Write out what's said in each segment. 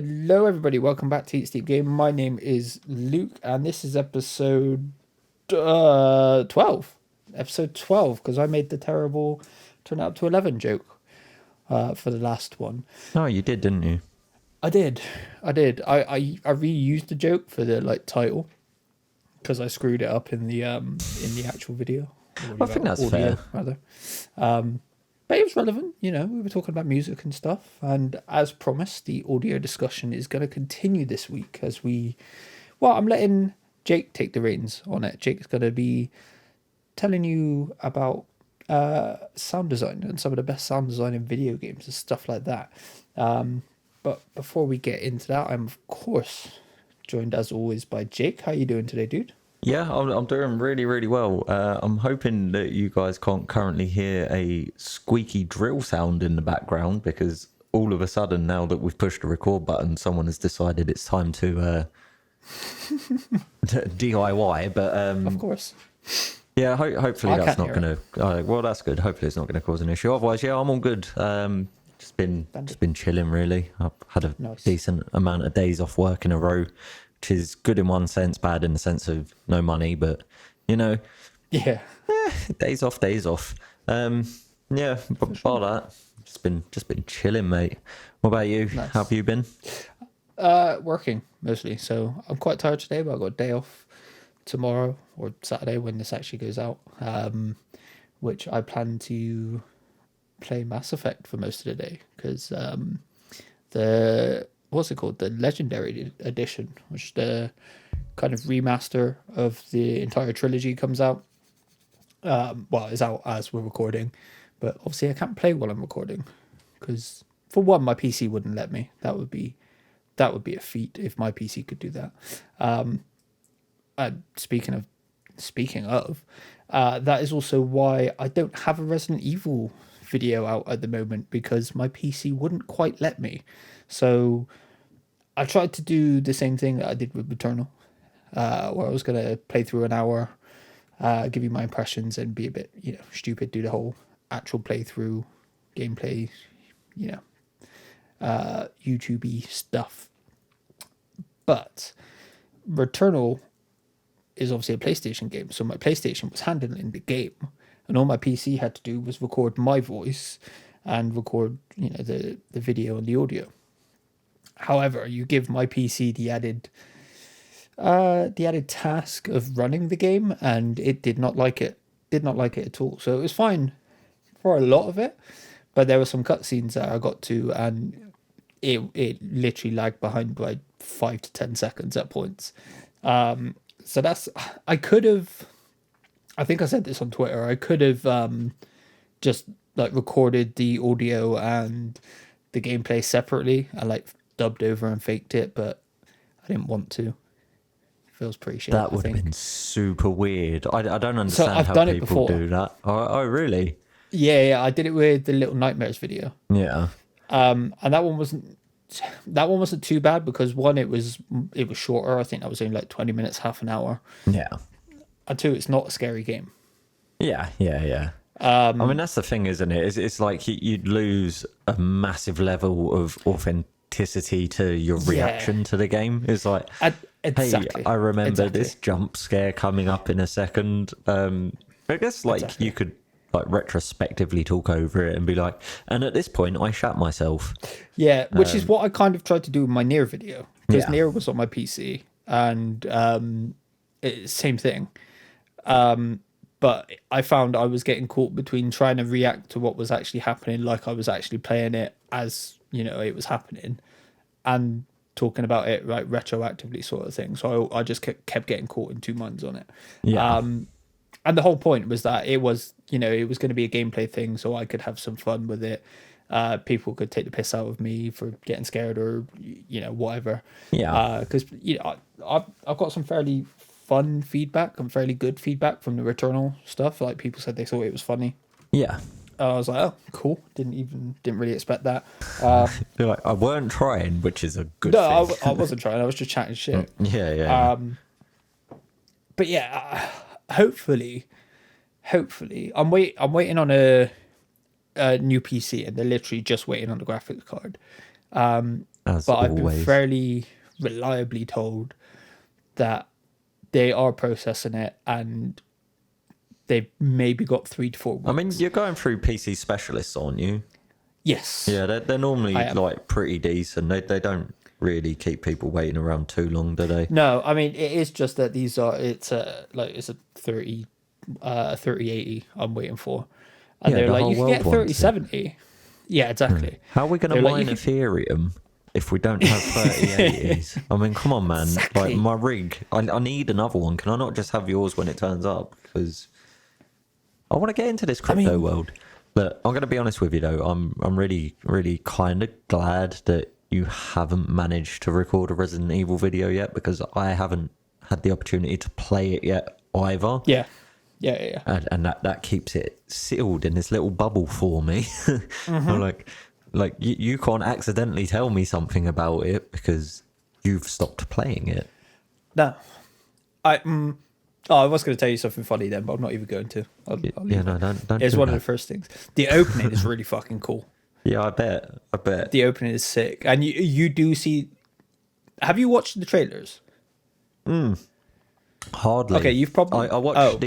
Hello, everybody. Welcome back to Eat Sleep Game. My name is Luke, and this is episode 12. Episode 12, because I made the terrible turn out to 11 joke for the last one. Oh, you did, didn't you? I did. I reused the joke for the title because I screwed it up in the actual video. I think that's audio, fair. rather. But it was relevant, we were talking about music and stuff. And as promised, the audio discussion is going to continue this week I'm letting Jake take the reins on it. Jake's going to be telling you about sound design and some of the best sound design in video games and stuff like that. But before we get into that, I'm, of course, joined as always by Jake. How you doing today, dude? Yeah, I'm doing really, really well. I'm hoping that you guys can't currently hear a squeaky drill sound in the background because all of a sudden, now that we've pushed the record button, someone has decided it's time to DIY. But Of course. yeah, hopefully that's not hear going to. Well, that's good. Hopefully it's not going to cause an issue. Otherwise, yeah, I'm all good. Just been chilling really. I've had a decent amount of days off work in a row, which is good in one sense, bad in the sense of no money, but Yeah. Days off. Yeah, but bar that, just been chilling, mate. What about you? Nice. How have you been? Working mostly. So I'm quite tired today, but I've got a day off tomorrow or Saturday when this actually goes out, which I plan to play Mass Effect for most of the day because the Legendary Edition, which is the kind of remaster of the entire trilogy, comes out. It's out as we're recording, but obviously I can't play while I'm recording because, for one, my PC wouldn't let me. That would be a feat if my PC could do that. Speaking of, that is also why I don't have a Resident Evil video out at the moment, because my PC wouldn't quite let me. So I tried to do the same thing that I did with Returnal, where I was going to play through an hour, give you my impressions and be a bit, stupid, do the whole actual playthrough gameplay, YouTube-y stuff. But Returnal is obviously a PlayStation game, so my PlayStation was handling the game, and all my PC had to do was record my voice and record, the video and the audio. However, you give my PC the added task of running the game, and it did not like it. Did not like it at all. So it was fine for a lot of it, but there were some cutscenes that I got to, and it literally lagged behind by 5 to 10 seconds at points. So I think I said this on Twitter, I could have just recorded the audio and the gameplay separately and dubbed over and faked it, but I didn't want to. Feels pretty shit. That would have been super weird. I don't understand how people do that. Oh, really? Yeah, I did it with the Little Nightmares video. Yeah. And that one wasn't too bad because, one, it was shorter. I think that was only 20 minutes, half an hour. Yeah. And two, it's not a scary game. Yeah. I mean, that's the thing, isn't it? It's like you'd lose a massive level of authenticity to your reaction to the game. It's like, exactly. Hey, I remember this jump scare coming up in a second. I guess you could retrospectively talk over it and be like, and at this point I shat myself. Yeah, which is what I kind of tried to do with my Nier video, because Nier was on my PC and same thing. But I found I was getting caught between trying to react to what was actually happening, like I was actually playing it as, it was happening, and talking about it retroactively, sort of thing. So I just kept getting caught in two minds on it. Yeah. And the whole point was that it was, it was going to be a gameplay thing, so I could have some fun with it. People could take the piss out of me for getting scared or, whatever. Yeah. Because, I've got some fairly fun feedback and fairly good feedback from the Returnal stuff. People said they thought it was funny. Yeah. I was like, oh, cool. Didn't really expect that. You're like, I weren't trying, which is a good thing. No, I wasn't trying. I was just chatting shit. Yeah. But yeah, hopefully, I'm waiting on a new PC, and they're literally just waiting on the graphics card. as but I've been always. fairly reliably told that they are processing it and they've maybe got 3 to 4 weeks. I mean, you're going through PC specialists, aren't you? Yes. Yeah, they're normally I am. like pretty decent. They don't really keep people waiting around too long, do they? No, I mean it is just that it's a 3080 I'm waiting for. And Yeah, they're the like, whole you can world get wants it. 3070. Yeah, exactly. How are we going to They're like, mine you Ethereum if we don't have 3080s? I mean, come on, man. Exactly. Like, my rig, I need another one. Can I not just have yours when it turns up? Because I want to get into this crypto world. But I'm going to be honest with you, though. I'm really, really kind of glad that you haven't managed to record a Resident Evil video yet, because I haven't had the opportunity to play it yet either. Yeah. And that keeps it sealed in this little bubble for me. Like you can't accidentally tell me something about it because you've stopped playing it. No. I was going to tell you something funny then, but I'm not even going to. I'll leave it. Don't. It's do one that. of the first things. The opening is really fucking cool. Yeah, I bet. The opening is sick. And you do see... Have you watched the trailers? Hardly. Okay, you've probably... I watched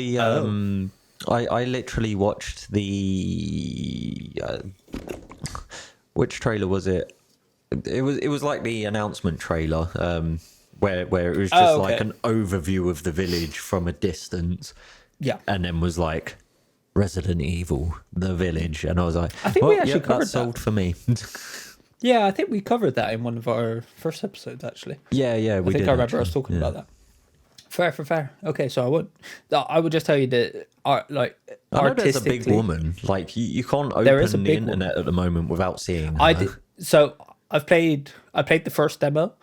I literally watched the which trailer was it? It was like the announcement trailer, where it was just like an overview of the village from a distance. Yeah. And then was like Resident Evil, the village, and I was like, I think we actually covered that's sold for me. Yeah, I think we covered that in one of our first episodes, actually. Yeah, we did. I remember us talking about that. Fair. Okay, so I would just tell you that, I know there's a big artistically, woman. Like you can't There is a open the big internet at the moment without seeing her. I did. So I played the first demo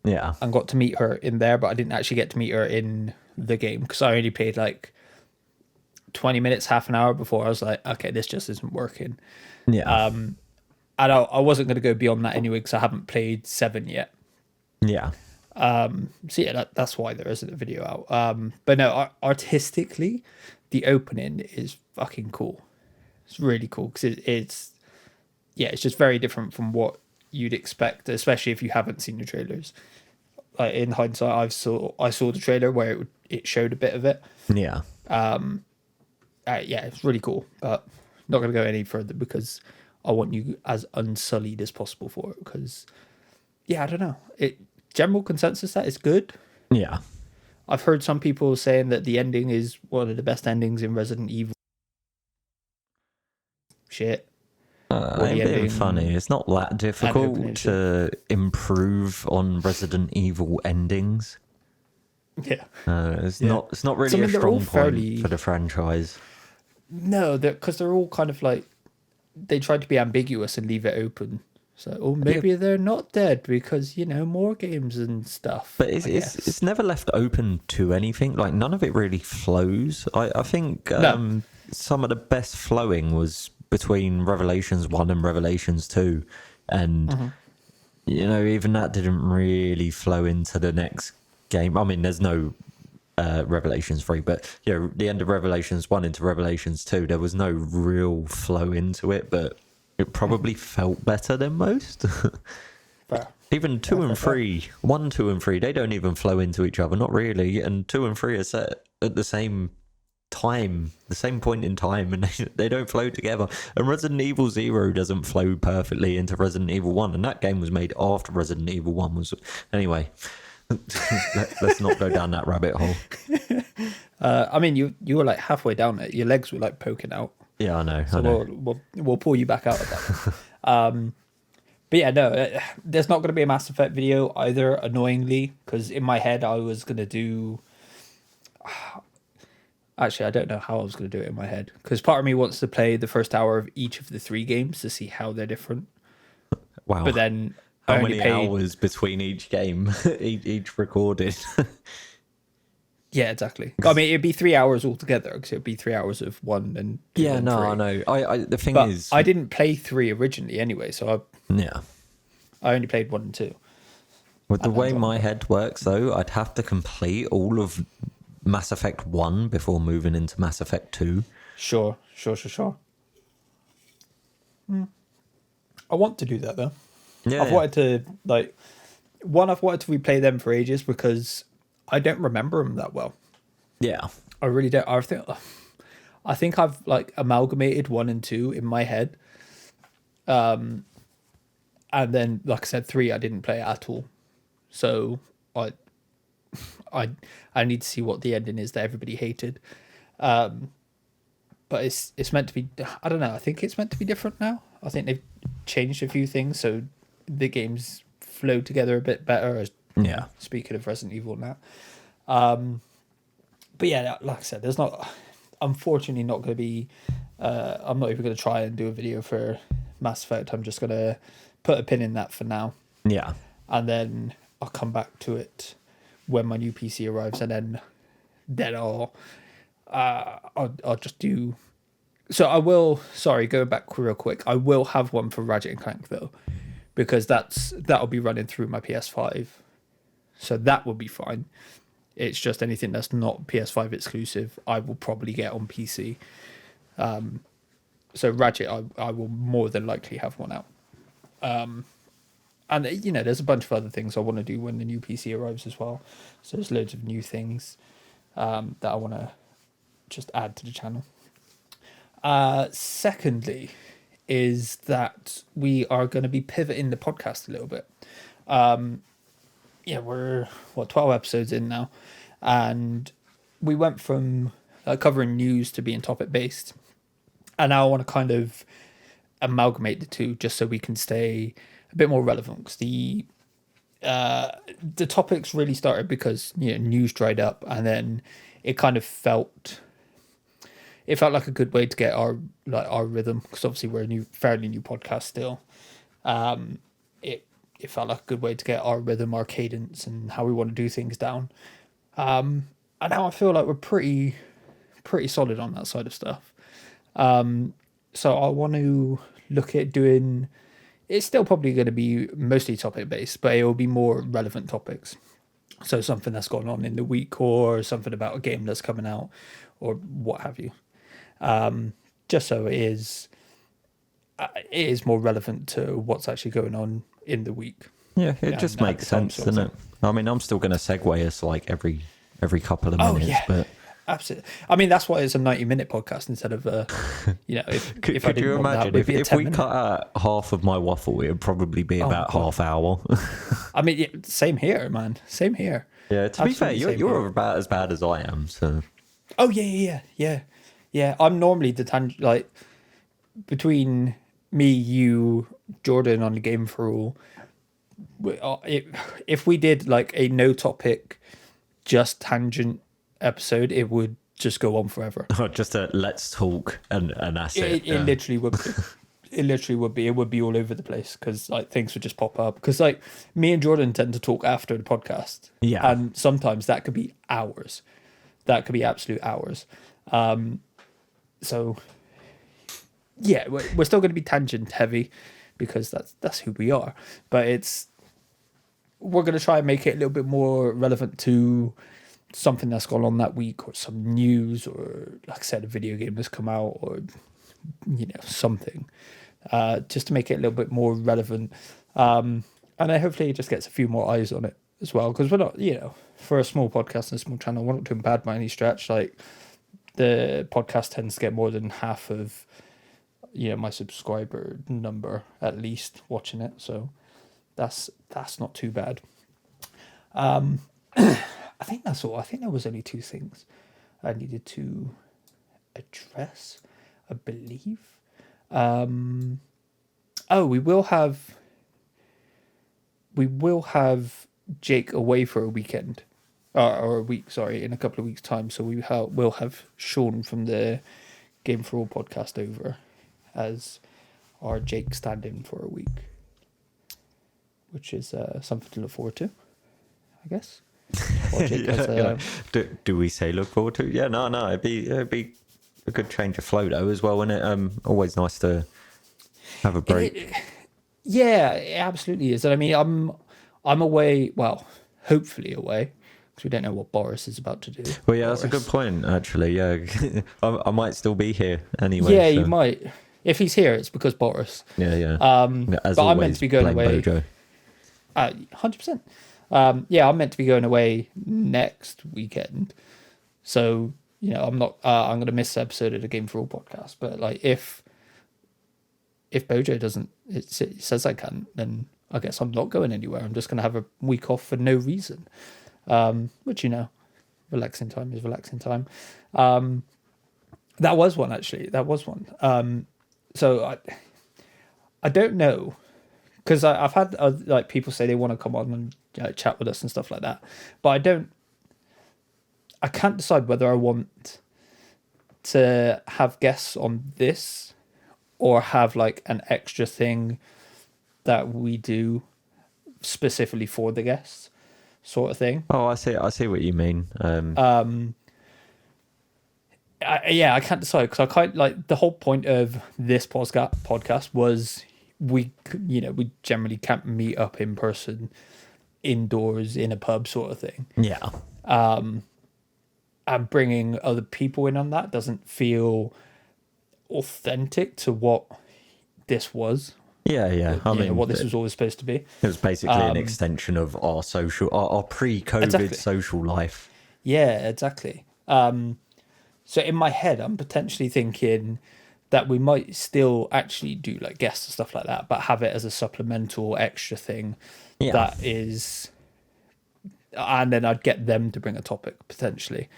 Yeah. and got to meet her in there, but I didn't actually get to meet her in the game because I only played like 20 minutes, half an hour before I was like, okay, this just isn't working. Yeah. And I wasn't going to go beyond that anyway because I haven't played 7 yet. Yeah. So yeah, that's why there isn't a video out. But no, artistically, the opening is fucking cool. It's really cool because it's just very different from what you'd expect, especially if you haven't seen the trailers. Like in hindsight, I saw the trailer where it showed a bit of it. Yeah. It's really cool, but not going to go any further because I want you as unsullied as possible for it. Because I don't know. General consensus that is good. Yeah. I've heard some people saying that the ending is one of the best endings in Resident Evil. Shit. I'm being funny. It's not that difficult to improve on Resident Evil endings. Yeah. It's not really a strong point for the franchise. No, because they're all kind of like, they tried to be ambiguous and leave it open. So, maybe they're not dead because, more games and stuff. But it's never left open to anything. Like, none of it really flows. I think some of the best flowing was between Revelations 1 and Revelations 2. And, even that didn't really flow into the next game. I mean, there's no Revelations 3, but, the end of Revelations 1 into Revelations 2, there was no real flow into it, but it probably felt better than most. Fair. Even 2 and 3, 1, 2 and 3, they don't even flow into each other, not really. And 2 and 3 are set at the same time, the same point in time, and they don't flow together. And Resident Evil 0 doesn't flow perfectly into Resident Evil 1, and that game was made after Resident Evil 1 was... Anyway, let's not go down that rabbit hole. I mean, you were like halfway down it. Your legs were like poking out. Yeah, I know. So we'll pull you back out of that. But yeah, no, there's not going to be a Mass Effect video either, annoyingly, because in my head I was going to do... Actually, I don't know how I was going to do it in my head, because part of me wants to play the first hour of each of the 3 games to see how they're different. Wow. But then... How many hours between each game, each recorded? Yeah, exactly. I mean, it'd be 3 hours altogether, because it'd be 3 hours of 1 and 2 Yeah, and no, 3. I know. The thing But is... I didn't play 3 originally anyway, so I only played 1 and 2. With the way my head works, though, I'd have to complete all of Mass Effect 1 before moving into Mass Effect 2. Sure. I want to do that, though. Yeah, I've wanted to I've wanted to replay them for ages because I don't remember them that well. yeah, I really don't. I think I've like amalgamated 1 and 2 in my head. And then, like I said, 3 I didn't play at all. So I I I need to see what the ending is that everybody hated. But it's meant to be. I don't know. I think it's meant to be different now. I think they've changed a few things so the games flow together a bit better. As yeah. speaking of Resident Evil and that. But yeah, like I said, there's not. Unfortunately, not going to be. I'm not even going to try and do a video for Mass Effect. I'm just going to put a pin in that for now, Yeah. and then I'll come back to it when my new PC arrives, and then I'll just do. So I will. Sorry, going back real quick. I will have one for Ratchet and Clank though, because that'll be running through my PS5, so that will be fine. It's just anything that's not PS5 exclusive, I will probably get on PC. So Ratchet, I will more than likely have one out. And there's a bunch of other things I want to do when the new PC arrives as well. So there's loads of new things that I want to just add to the channel. Secondly, is that we are going to be pivoting the podcast a little bit. We're 12 episodes in now, and we went from covering news to being topic based, and now I want to kind of amalgamate the two just so we can stay a bit more relevant, because the topics really started because news dried up, and then it kind of felt like a good way to get our rhythm, because obviously we're a fairly new podcast still. It felt like a good way to get our rhythm, our cadence, and how we want to do things down. And now I feel like we're pretty solid on that side of stuff. So I want to look at doing. It's still probably going to be mostly topic based, but it will be more relevant topics. So something that's gone on in the week, or something about a game that's coming out, or what have you. Just so it is more relevant to what's actually going on in the week. Yeah, it just makes sense, doesn't it? I mean, I'm still going to segue us like every couple of minutes, but absolutely. I mean, that's why it's a 90-minute podcast instead of if could I didn't you want imagine that, if we cut out half of my waffle, it would probably be about half hour. I mean, same here, man. Same here. Yeah, to be fair, you're about as bad as I am. So. Oh yeah. I'm normally the like between me, you, Jordan on the Game for All. If we did like a no topic, just tangent episode, it would just go on forever. Just a let's talk and that's it. It literally would be. It literally would be. It would be all over the place because like things would just pop up. Because like me and Jordan tend to talk after the podcast. Yeah. And sometimes that could be hours. That could be absolute hours. So yeah, we're still going to be tangent heavy because that's who we are. But we're going to try and make it a little bit more relevant to something that's gone on that week, or some news, or like I said, a video game has come out, or something, just to make it a little bit more relevant. And then hopefully it just gets a few more eyes on it as well, because we're not, for a small podcast and a small channel, we're not doing bad by any stretch. Like the podcast tends to get more than half of my subscriber number at least watching it, so that's not too bad. I think that's all. I think there was only 2 things I needed to address, I believe. We will have Jake away for a weekend, or a week, sorry, in a couple of weeks' time. So we'll have Sean from the Game for All podcast over as our Jake stand-in for a week, which is something to look forward to, I guess. Do we say look forward to? Yeah, no. It'd be a good change of flow though as well, isn't it? Always nice to have a break. It absolutely is. And I mean, I'm away. Well, hopefully away, because we don't know what Boris is about to do. Well, yeah, that's a good point actually. Yeah, I might still be here anyway. Yeah, so. you might. If he's here, it's because Boris. Yeah, yeah. As But always, I'm meant to be going blame away. Bojo. 100%. Yeah, I'm meant to be going away next weekend. So, I'm not. I'm going to miss the episode of the Game for All podcast. But like, if Bojo doesn't, it says I can, then I guess I'm not going anywhere. I'm just going to have a week off for no reason. Which relaxing time is relaxing time. That was one actually. That was one. So I don't know, because I've had like people say they want to come on and chat with us and stuff like that, but I can't decide whether I want to have guests on this or have like an extra thing that we do specifically for the guests, sort of thing. Oh, I see what you mean. I can't decide, because I quite like the whole point of this podcast was we generally can't meet up in person indoors in a pub, sort of thing. Yeah. And bringing other people in on that doesn't feel authentic to what this was. Yeah. I mean, what this was always supposed to be. It was basically an extension of our pre-COVID Exactly. social life. Yeah, exactly. So in my head, I'm potentially thinking that we might still actually do like guests and stuff like that, but have it as a supplemental extra thing that is, and then I'd get them to bring a topic potentially.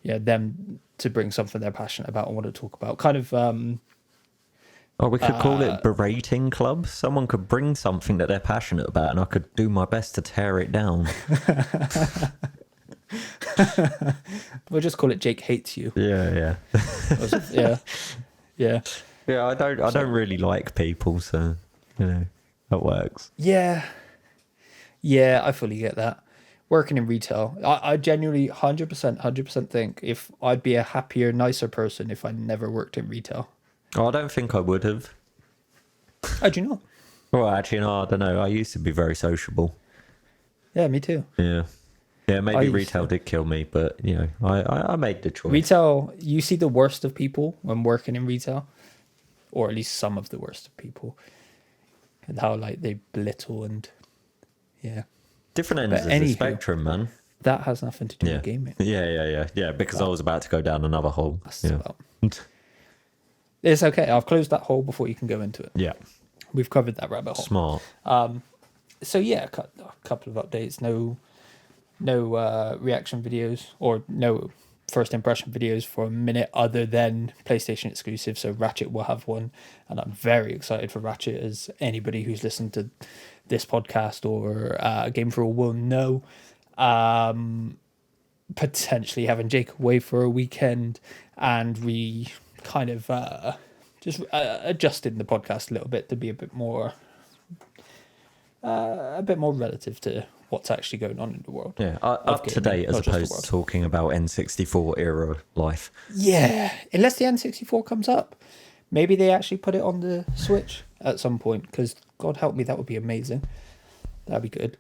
Yeah, them to bring something they're passionate about and want to talk about. Kind of. Or we could call it berating club. Someone could bring something that they're passionate about, and I could do my best to tear it down. We'll just call it Jake Hates You. Yeah. Yeah. Yeah, I don't really like people, so that works. Yeah, I fully get that. Working in retail, I genuinely 100% think if I'd be a happier, nicer person if I never worked in retail. Oh, I don't think I would have. How do you know? Well, actually, no, I don't know. I used to be very sociable. Yeah, me too. Yeah, maybe retail did kill me, but I made the choice. Retail, you see the worst of people when working in retail, or at least some of the worst of people, and how like they belittle and different ends of the spectrum, man. That has nothing to do with gaming. Yeah. Because I was about to go down another hole. It's okay. I've closed that hole before you can go into it. Yeah, We've covered that rabbit hole. smart. So yeah, a couple of updates. No reaction videos or no first impression videos for a minute, other than PlayStation exclusive. So Ratchet will have one, and I'm very excited for Ratchet, as anybody who's listened to this podcast or Game for All will know. Potentially having Jake away for a weekend, and we kind of just adjusting the podcast a little bit to be a bit more relative to what's actually going on in the world. Yeah, up to date, as opposed to talking about N64 era life. Yeah, unless the N64 comes up. Maybe they actually put it on the Switch at some point, because God help me, that would be amazing. That'd be good.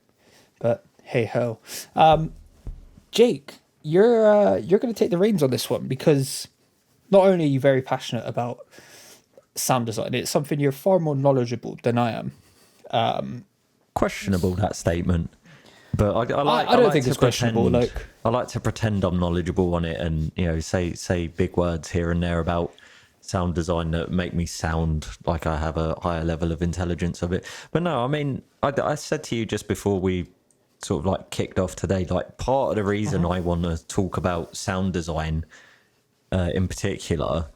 But hey ho. Jake, you're going to take the reins on this one, because not only are you very passionate about sound design, it's something you're far more knowledgeable than I am. Questionable, that statement. But I don't think it's questionable. I like to pretend I'm knowledgeable on it, and say big words here and there about sound design that make me sound like I have a higher level of intelligence of it. But no, I mean, I said to you just before we sort of like kicked off today, like part of the reason I want to talk about sound design in particular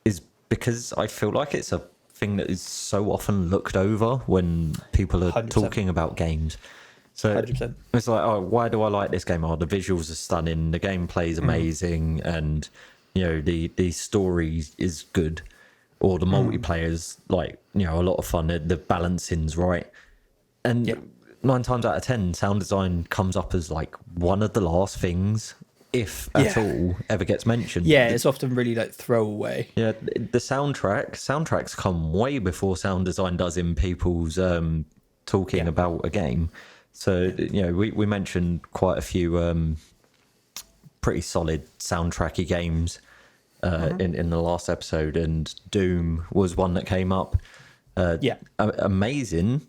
is because I feel like it's a thing that is so often looked over when people are 100%. talking about games. So 100%. It's like, oh, why do I like this game? Oh, the visuals are stunning, the gameplay is amazing, and the story is good, or the multiplayer's like a lot of fun. The balancing's right, and 9 times out of 10, sound design comes up as like one of the last things, if at all, ever gets mentioned. Yeah, it's often really like throwaway. Yeah, the soundtracks come way before sound design does in people's talking about a game. So we mentioned quite a few pretty solid soundtracky games in the last episode, and Doom was one that came up. Yeah. Amazing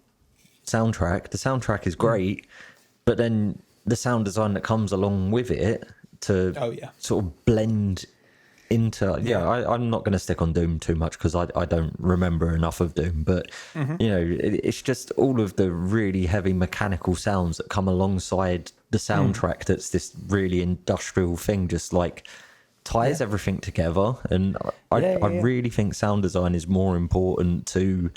soundtrack. The soundtrack is great, but then the sound design that comes along with it to sort of blend into I'm not going to stick on Doom too much because I don't remember enough of Doom, but it's just all of the really heavy mechanical sounds that come alongside the soundtrack. That's this really industrial thing, just like ties everything together. And I really think sound design is more important to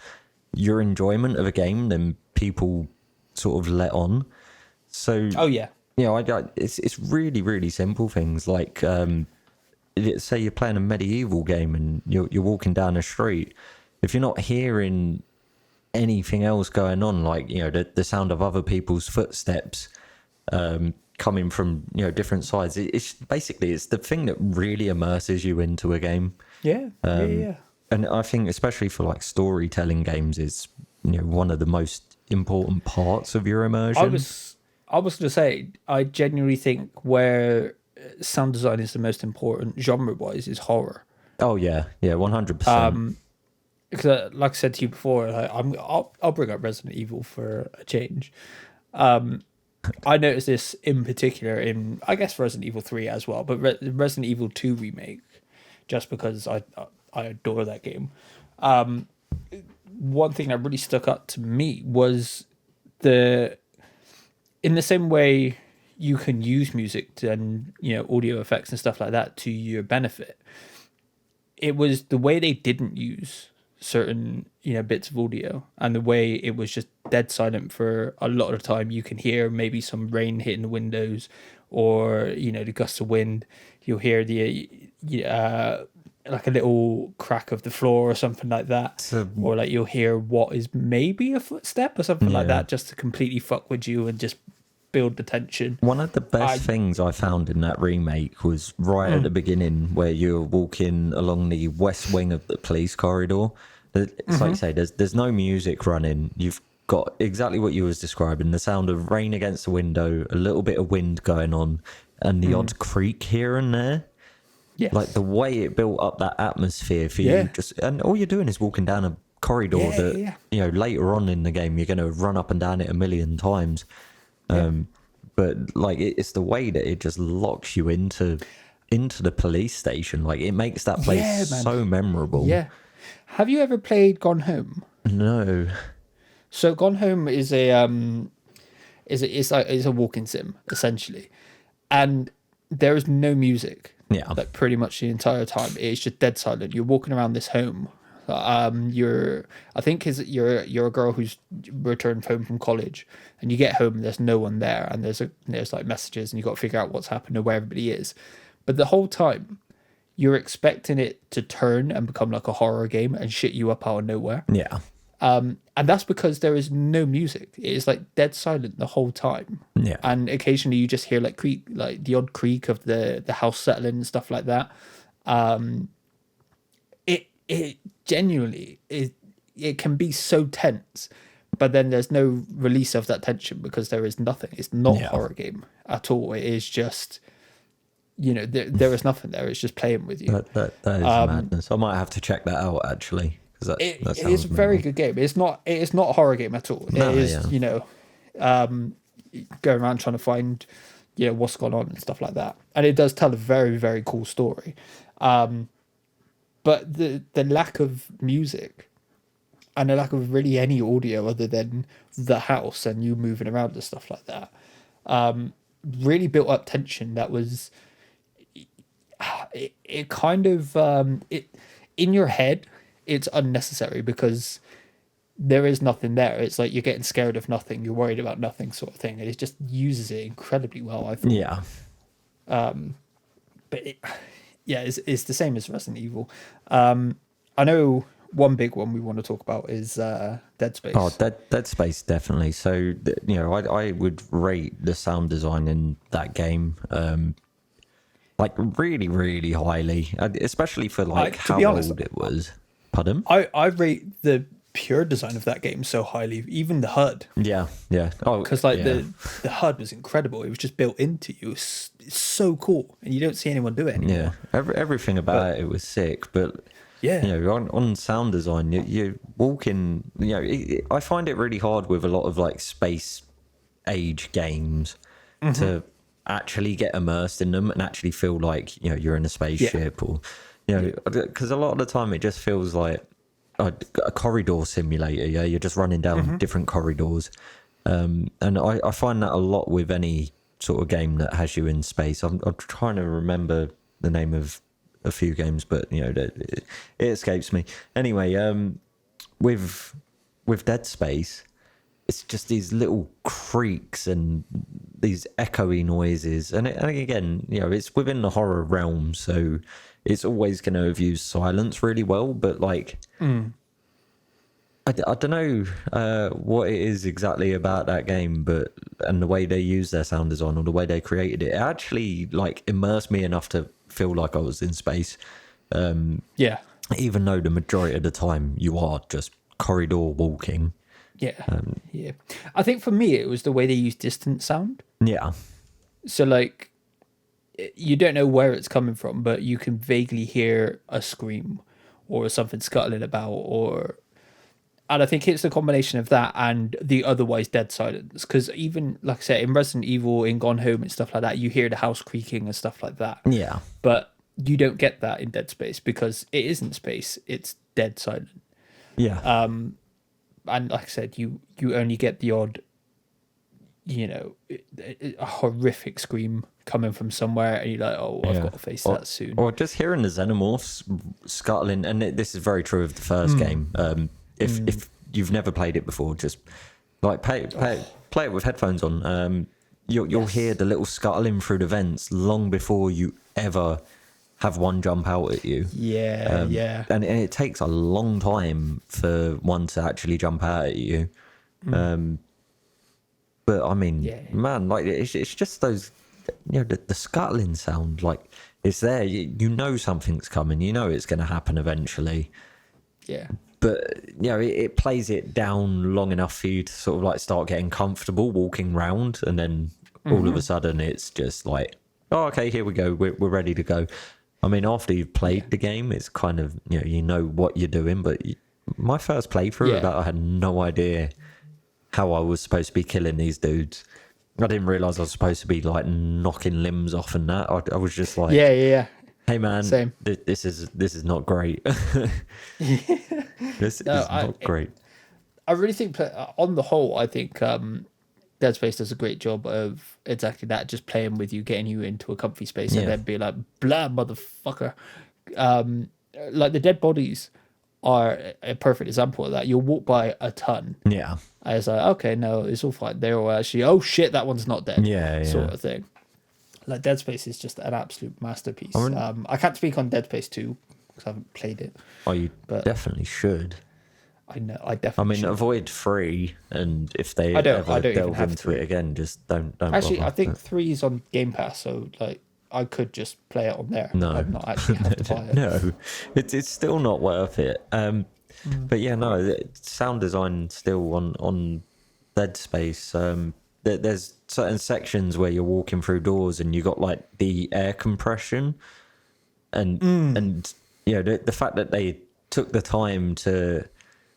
your enjoyment of a game than people sort of let on. So it's really, really simple things like say you're playing a medieval game and you're walking down the street. If you're not hearing anything else going on, like the sound of other people's footsteps coming from different sides, it's the thing that really immerses you into a game. And I think especially for like storytelling games is one of the most important parts of your immersion. I was going to say, I genuinely think where sound design is the most important genre-wise is horror. Oh yeah, 100%. Because like I said to you before, I'll bring up Resident Evil for a change. I noticed this in particular in, I guess, Resident Evil 3 as well, but Resident Evil 2 Remake, just because I adore that game. One thing that really stuck out to me was in the same way you can use music and audio effects and stuff like that to your benefit. It was the way they didn't use certain bits of audio, and the way it was just dead silent for a lot of the time. You can hear maybe some rain hitting the windows, or the gusts of wind. You'll hear the like a little crack of the floor or something like that, or like you'll hear what is maybe a footstep or something like that, just to completely fuck with you and just build the tension. One of the best things I found in that remake was right at the beginning, where you're walking along the west wing of the police corridor. It's like you say, there's no music running. You've got exactly what you was describing, the sound of rain against the window, a little bit of wind going on, and the odd creak here and there. Yes. Like the way it built up that atmosphere for you, and all you're doing is walking down a corridor that later on in the game you're going to run up and down it a million times. But like it's the way that it just locks you into the police station. Like it makes that place so memorable. Yeah. Have you ever played Gone Home? No. So Gone Home is a walking sim essentially, and there is no music. Yeah. Like pretty much the entire time, it's just dead silent. You're walking around this home. You're a girl who's returned home from college, and you get home and there's no one there, and there's like messages, and you got to figure out what's happened and where everybody is. But the whole time you're expecting it to turn and become like a horror game and shit you up out of nowhere. Yeah. And that's because there is no music. It is like dead silent the whole time. Yeah. And occasionally you just hear like creak, like the odd creak of the house settling and stuff like that. It genuinely it can be so tense, but then there's no release of that tension because there is nothing. It's not a horror game at all. It is just there is nothing there. It's just playing with you. That is madness. I might have to check that out actually. It is a very good game. It is not a horror game at all. No, it is going around trying to find what's gone on and stuff like that. And it does tell a very, very cool story. But the lack of music and the lack of really any audio other than the house and you moving around and stuff like that really built up tension. That was it kind of in your head. It's unnecessary because there is nothing there. It's like you're getting scared of nothing. You're worried about nothing, sort of thing. And it just uses it incredibly well, I thought. Yeah. But it's the same as Resident Evil. I know one big one we want to talk about is Dead Space. Oh, Dead Space, definitely. So, I would rate the sound design in that game like really, really highly, especially for like how old it was. Pardon? I rate the pure design of that game so highly, even the HUD. Yeah, yeah. Oh, Because like yeah, the HUD was incredible. It was just built into you. It's so cool, and you don't see anyone do it yeah. anymore. Everything But about it was sick, but yeah, on sound design, you walk in. I find it really hard with a lot of like space age games to actually get immersed in them and actually feel like you're in a yeah, spaceship, or because a lot of the time it just feels like a corridor simulator. Yeah, you're just running down different corridors, and I find that a lot with any sort of game that has you in space. I'm trying to remember the name of a few games, but it escapes me. Anyway, with Dead Space, it's just these little creaks and these echoey noises, and again, it's within the horror realm, so it's always going to have used silence really well. But like, I don't know what it is exactly about that game, but and the way they use their sound design or the way they created it, it actually like immersed me enough to feel like I was in space. yeah, Even though the majority of the time you are just corridor walking. yeah, yeah. I think for me it was the way they used distant sound. Yeah, So like you don't know where it's coming from, but you can vaguely hear a scream or something scuttling about, or and I think it's the combination of that and the otherwise dead silence. Because even like I said, in Resident Evil, in Gone Home and stuff like that, you hear the house creaking and stuff like that. yeah, But you don't get that in Dead Space because it isn't space; it's dead silent. yeah. And like I said, you only get the odd, a horrific scream coming from somewhere, and you're like, oh, I've got to face that soon. Or just hearing the xenomorphs scuttling, and this is very true of the first game. If you've never played it before, just like play it with headphones on. You'll hear the little scuttling through the vents long before you ever have one jump out at you. Yeah, yeah. And it takes a long time for one to actually jump out at you. But I mean, Yeah. man, like it's just those, the scuttling sound. Like it's there. You know something's coming. You know it's going to happen eventually. Yeah. But it plays it down long enough for you to sort of like start getting comfortable walking round, and then all of a sudden it's just like, oh, okay, here we go. We're ready to go. I mean, after you've played the game, it's kind of you know what you're doing. But my first playthrough of that, I had no idea how I was supposed to be killing these dudes. I didn't realize I was supposed to be like knocking limbs off and that. I was just like, Yeah. hey man, Same. This is not great. This is not great. I really think, on the whole, I think Dead Space does a great job of exactly that, just playing with you, getting you into a comfy space, and then be like, blah, motherfucker. Like the dead bodies are a perfect example of that. You'll walk by a ton. Yeah. I was like, okay, no, it's all fine. They're all actually, oh shit, that one's not dead. Yeah. Sort of thing. Like Dead Space is just an absolute masterpiece. I can't speak on Dead Space 2 because I haven't played it. Oh, you But definitely should. I know, I definitely should. Avoid 3, and if they I don't ever even delve have into 3. it again, just don't. Actually, bother. I think 3 is on Game Pass, so like I could just play it on there. No. I'd not actually have to buy it. No, it's still not worth it. But yeah, no, sound design still on Dead Space. There's certain sections where you're walking through doors and you got like the air compression, and the fact that they took the time to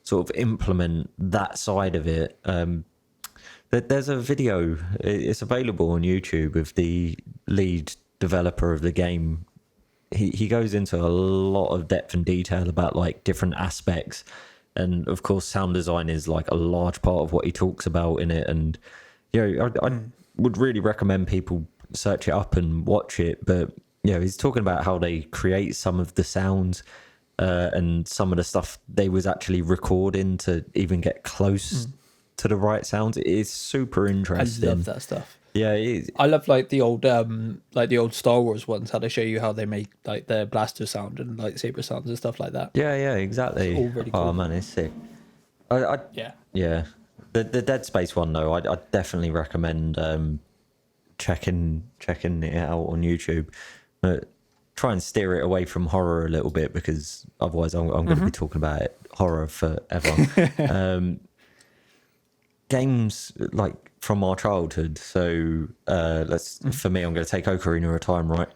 sort of implement that side of it. There's a video, it's available on YouTube, of the lead developer of the game. He goes into a lot of depth and detail about like different aspects, and of course sound design is like a large part of what he talks about in it. And I would really recommend people search it up and watch it. But he's talking about how they create some of the sounds and some of the stuff they was actually recording to even get close to the right sounds. It is super interesting. I love that stuff. Yeah, it is. I love like the old Star Wars ones, how they show you how they make like their blaster sound and lightsaber sounds and stuff like that. Yeah, exactly. It's all really cool. Oh man, it's sick. Yeah. The Dead Space one though, I definitely recommend checking it out on YouTube. But try and steer it away from horror a little bit, because otherwise I'm going to be talking about horror forever. Games like from our childhood. So for me, I'm going to take Ocarina of Time, right?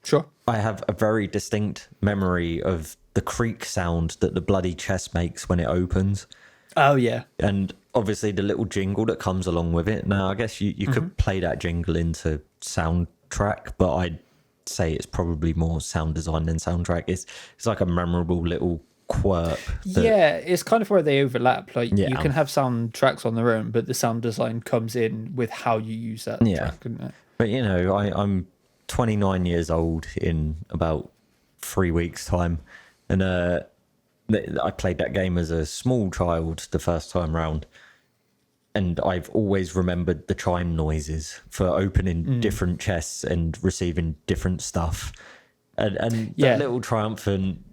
Sure. I have a very distinct memory of the creak sound that the bloody chest makes when it opens. Oh, yeah. And obviously the little jingle that comes along with it. Now, I guess you could play that jingle into soundtrack, but I'd say it's probably more sound design than soundtrack. It's like a memorable little quirk. Yeah, it's kind of where they overlap. Like, Yeah. you can have soundtracks on their own, but the sound design comes in with how you use that track, isn't it? But, you know, I'm 29 years old in about 3 weeks' time. And I played that game as a small child the first time round. And I've always remembered the chime noises for opening different chests and receiving different stuff. And that little triumphant,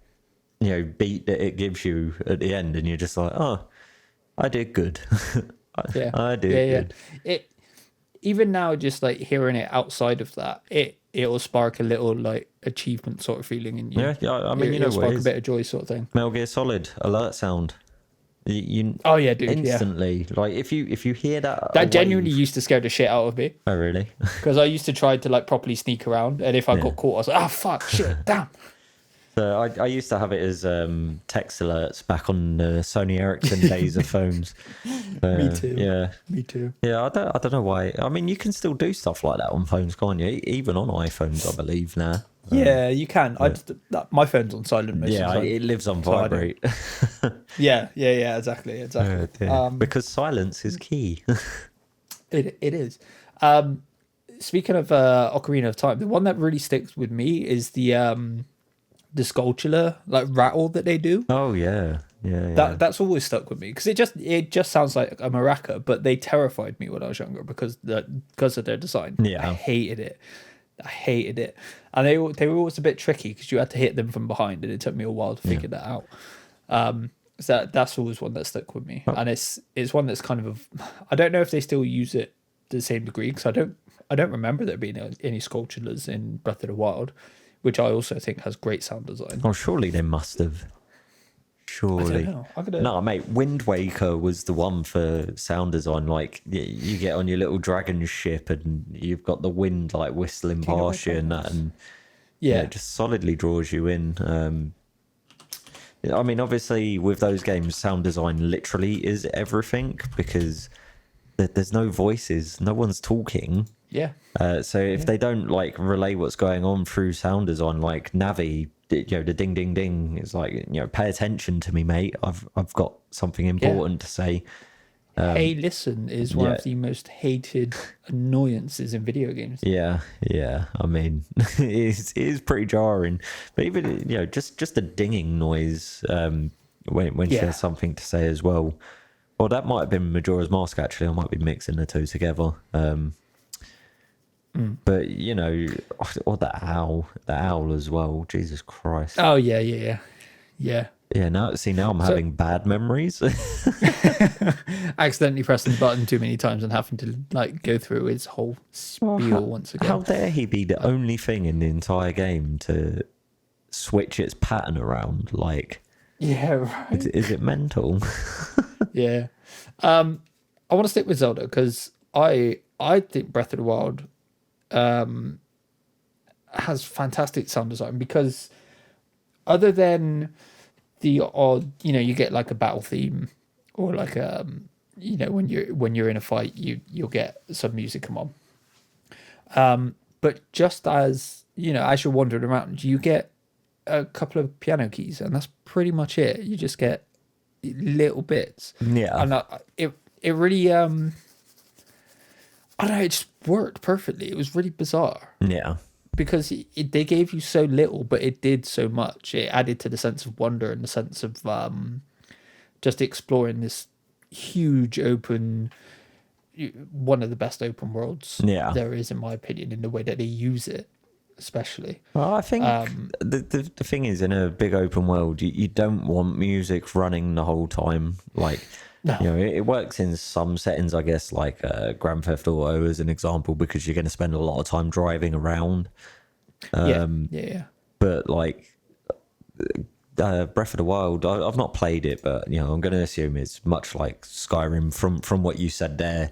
you know, beat that it gives you at the end. And you're just like, oh, I did good. I did good. Even now, just like hearing it outside of that, it'll spark a little like achievement sort of feeling in you. Yeah, I mean, it'll spark a bit of joy sort of thing. Metal Gear Solid alert sound. Oh yeah, dude! Instantly, like if you hear that genuinely used to scare the shit out of me. Oh really? Because I used to try to like properly sneak around, and if I got caught, I was like, "Oh fuck, shit, damn." So I used to have it as text alerts back on the Sony Ericsson days of phones. Me too. Yeah, me too. Yeah, I don't know why. I mean, you can still do stuff like that on phones, can't you? Even on iPhones, I believe now. Yeah, you can. My phone's on silent most of the time. It lives on vibrate. Yeah, exactly. Because silence is key. It is. Speaking of Ocarina of Time, the one that really sticks with me is the sculpture like rattle that they do. Oh yeah. That's always stuck with me because it just sounds like a maraca, but they terrified me when I was younger because of their design. Yeah, I hated it, and they were always a bit tricky because you had to hit them from behind, and it took me a while to figure that out. So that's always one that stuck with me, and it's one that's kind of I don't know if they still use it to the same degree because I don't remember there being any sculptures in Breath of the Wild, which I also think has great sound design. Oh, surely they must have. Surely. No, mate, Wind Waker was the one for sound design. Like, you get on your little dragon ship and you've got the wind like whistling past you and that, and it just solidly draws you in. I mean, obviously with those games, sound design literally is everything because there's no voices, no one's talking. Yeah. So if they don't like relay what's going on through sound design, like Navi, you know, the ding ding ding is like, you know, pay attention to me, mate. I've got something important to say. Hey, listen is one of the most hated annoyances in video games. Yeah. I mean, it is pretty jarring. But even, you know, just a dinging noise when she has something to say as well. Well, that might have been Majora's Mask, actually. I might be mixing the two together. But, you know, or the owl as well. Jesus Christ. Oh, yeah. Yeah, now I'm having bad memories. Accidentally pressing the button too many times and having to like go through his whole spiel once again. How dare he be the only thing in the entire game to switch its pattern around? Like, yeah, right. Is it mental? Yeah. I want to stick with Zelda because I think Breath of the Wild has fantastic sound design because other than the odd, you know, you get like a battle theme or like you know, when you're in a fight, you'll get some music come on. But just as, you know, as you're wandering around, you get a couple of piano keys, and that's pretty much it. You just get little bits. Yeah. And it really I don't know, it just worked perfectly. It was really bizarre. Yeah. Because they gave you so little, but it did so much. It added to the sense of wonder and the sense of just exploring this huge open, one of the best open worlds there is, in my opinion, in the way that they use it, especially. Well, I think the thing is, in a big open world, you don't want music running the whole time. Like, no. You know, it works in some settings, I guess, like Grand Theft Auto as an example, because you're going to spend a lot of time driving around. Yeah, yeah. But like Breath of the Wild, I've not played it, but I'm going to assume it's much like Skyrim from what you said there.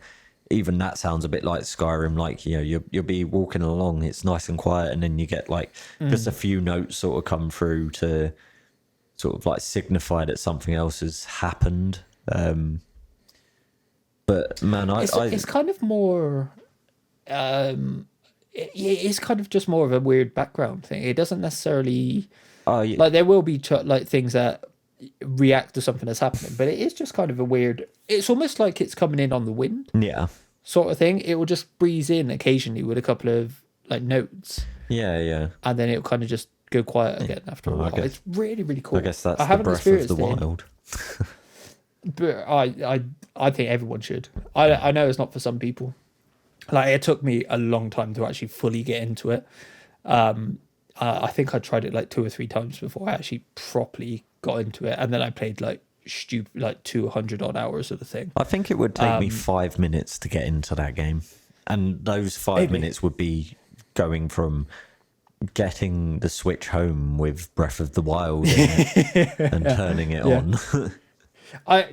Even that sounds a bit like Skyrim. Like you'll be walking along, it's nice and quiet, and then you get like just a few notes sort of come through to sort of like signify that something else has happened. But man, It's kind of more. It's kind of just more of a weird background thing. It doesn't necessarily yeah, like there will be like things that react to something that's happening, but it is just kind of a weird. It's almost like it's coming in on the wind, yeah, sort of thing. It will just breeze in occasionally with a couple of like notes, yeah. and then it'll kind of just go quiet again after a Well, I while. guess- It's really really cool. I guess that's I the haven't breath of experienced the it, wild. but I think everyone should. I know it's not for some people. Like it took me a long time to actually fully get into it. I think I tried it like 2 or 3 times before I actually properly got into it, and then I played like stupid like 200 odd hours of the thing. I think it would take me 5 minutes to get into that game, and those 5 minutes would be going from getting the Switch home with Breath of the Wild in it and turning it on. I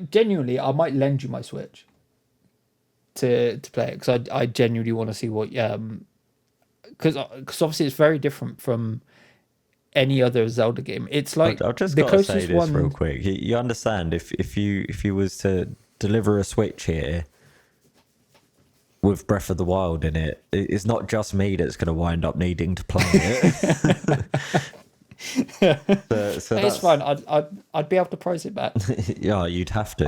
might lend you my Switch to play it because I genuinely want to see what because obviously it's very different from any other Zelda game. It's like I've just the got to say closest this one. real quick. You understand if you was to deliver a Switch here with Breath of the Wild in it, it's not just me that's going to wind up needing to play it. so It's fine. I'd be able to price it back. Yeah, you'd have to.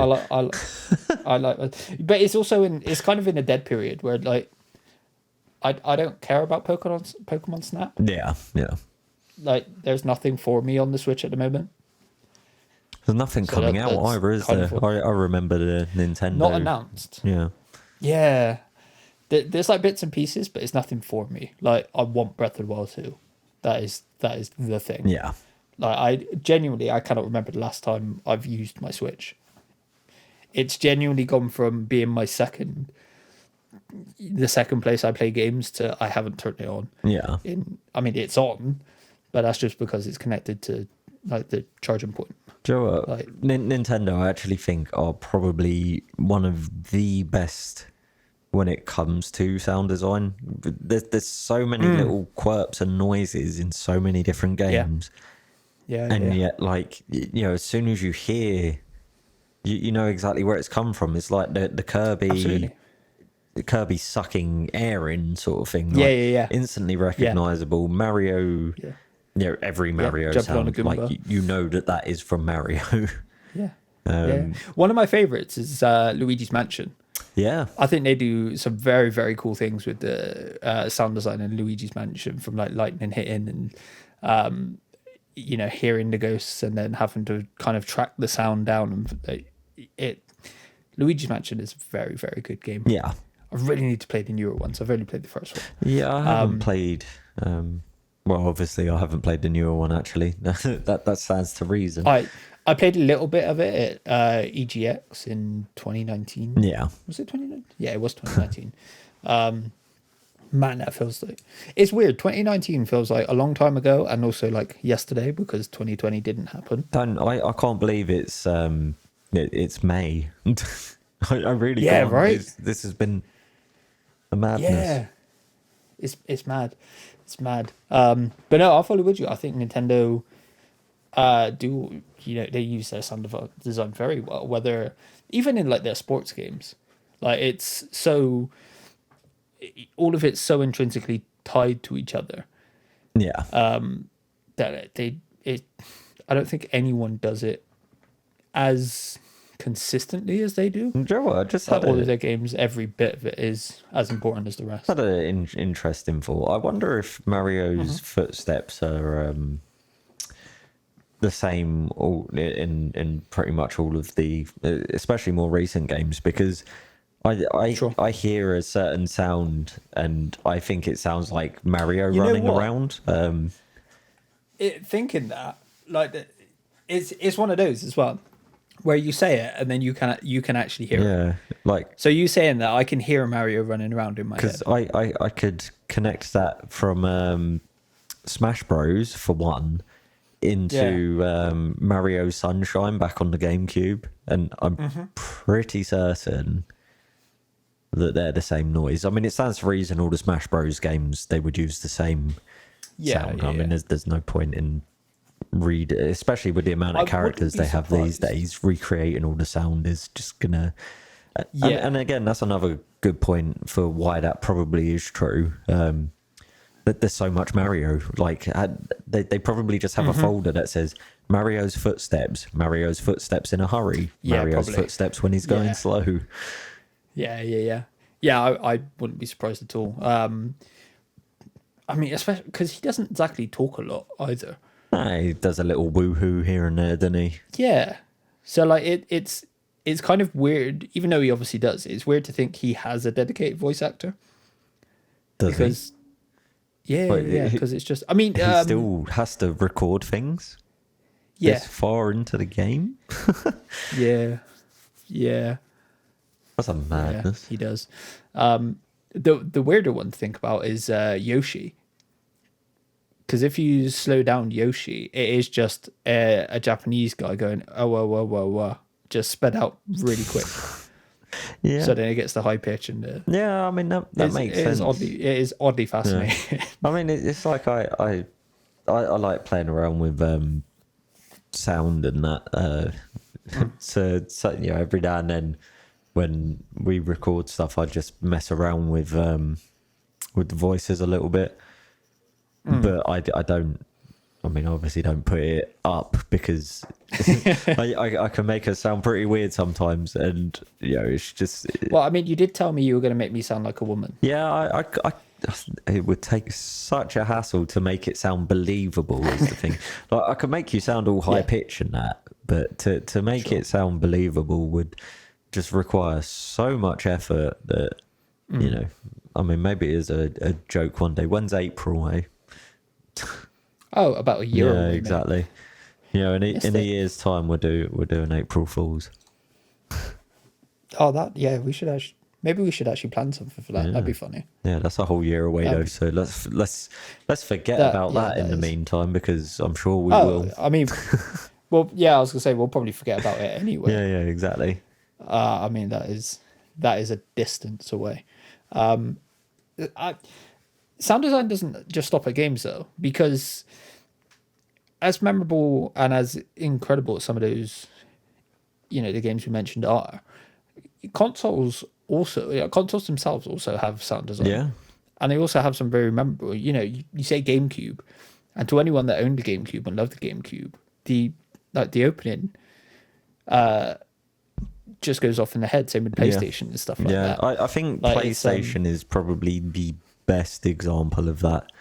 I like, but it's also it's kind of in a dead period where like I don't care about Pokemon Snap. Yeah. Like there's nothing for me on the Switch at the moment. There's nothing So coming out that's either, is kind there? of I remember the Nintendo. Not announced. Yeah. Yeah, there's like bits and pieces, but it's nothing for me. Like I want Breath of the Wild 2. That is the thing. Yeah. Like I cannot remember the last time I've used my Switch. It's genuinely gone from being the second place I play games to I haven't turned it on. Yeah. I mean it's on, but that's just because it's connected to like the charging point. Do you know what? Like- Nintendo, I actually think, are probably one of the best when it comes to sound design. There's so many little quirks and noises in so many different games. Yeah. And yet, like, as soon as you hear, you know exactly where it's come from. It's like the Kirby... Absolutely. The Kirby sucking air in sort of thing. Yeah, like, yeah. Instantly recognizable. Mario... Yeah. Every Mario jumping on a sound, like Goomba. you know that is from Mario. Yeah. One of my favorites is Luigi's Mansion. Yeah, I think they do some very, very cool things with the sound design in Luigi's Mansion, from like lightning hitting and hearing the ghosts and then having to kind of track the sound down. And Luigi's Mansion is a very, very good game. yeah, I really need to play the newer ones. I've only played the first one. yeah. I haven't played. Well, obviously, I haven't played the newer one. Actually, that stands to reason. I played a little bit of it at EGX in 2019. Yeah, Was it 2019? Yeah, it was 2019. Man, that feels like it's weird. 2019 feels like a long time ago, and also like yesterday because 2020 didn't happen. I can't believe it's May. I really can't. Right. This has been a madness. Yeah, it's mad. It's mad. But no, I'll follow with you. I think Nintendo do they use their sound design very well, whether even in like their sports games. Like it's so all of it's so intrinsically tied to each other Yeah. that I don't think anyone does it as consistently as they do. Do you know what? I just Like had all of their games, every bit of it is as important as the rest. had an interesting thought. I wonder if Mario's footsteps are the same in pretty much all of the, especially more recent games, because I hear a certain sound and I think it sounds like Mario You know running what? around. Thinking that, like, it's one of those as well, where you say it and then you can actually hear it. Yeah, like, So you saying that, I can hear Mario running around in my head. because I could connect that from Smash Bros for one into Mario Sunshine back on the GameCube, and I'm pretty certain that they're the same noise. I mean, it stands to reason all the Smash Bros games they would use the same sound. I mean, there's no point in especially with the amount of characters they have these days. Recreating all the sound is just gonna. And again, that's another good point for why that probably is true. That there's so much Mario. Like they probably just have a folder that says Mario's footsteps in a hurry, Mario's footsteps when he's going slow. Yeah. I wouldn't be surprised at all. I mean, especially because he doesn't exactly talk a lot either. He does a little woohoo here and there, doesn't he? Yeah. So like it's kind of weird, even though he obviously does. It's weird to think he has a dedicated voice actor. Does he? Yeah, because it's just. I mean, he still has to record things. This far into the game. Yeah. That's a madness. Yeah, he does. The weirder one to think about is Yoshi. Because if you slow down Yoshi, it is just a Japanese guy going, oh, just sped out really quick. Yeah. So then it gets the high pitch and I mean that makes sense. It is oddly fascinating. Yeah. I mean, it's like I like playing around with sound and that. So every now and then when we record stuff, I just mess around with the voices a little bit. But I don't. I mean, obviously, don't put it up because I can make it sound pretty weird sometimes, and it's just. Well, I mean, you did tell me you were going to make me sound like a woman. Yeah, it would take such a hassle to make it sound believable. Is the thing. Like, I could make you sound all high pitch and that, but to make it sound believable would just require so much effort that I mean, maybe it is a joke one day. When's April? Eh? Oh, about a year away. Yeah, exactly. In a year's time, we'll do an April Fools. Oh, we should actually. Maybe we should actually plan something for that. Yeah. That'd be funny. Yeah, that's a whole year away though. So let's forget about that in the meantime, because I'm sure we will. I mean, well, I was gonna say we'll probably forget about it anyway. Yeah, exactly. I mean that is a distance away. Sound design doesn't just stop at games though, because as memorable and as incredible as some of those, the games we mentioned are, consoles themselves also have sound design. Yeah. And they also have some very memorable, you say GameCube, and to anyone that owned the GameCube and loved the GameCube, the opening just goes off in the head, same with PlayStation and stuff like that. I think PlayStation is probably the best example of that.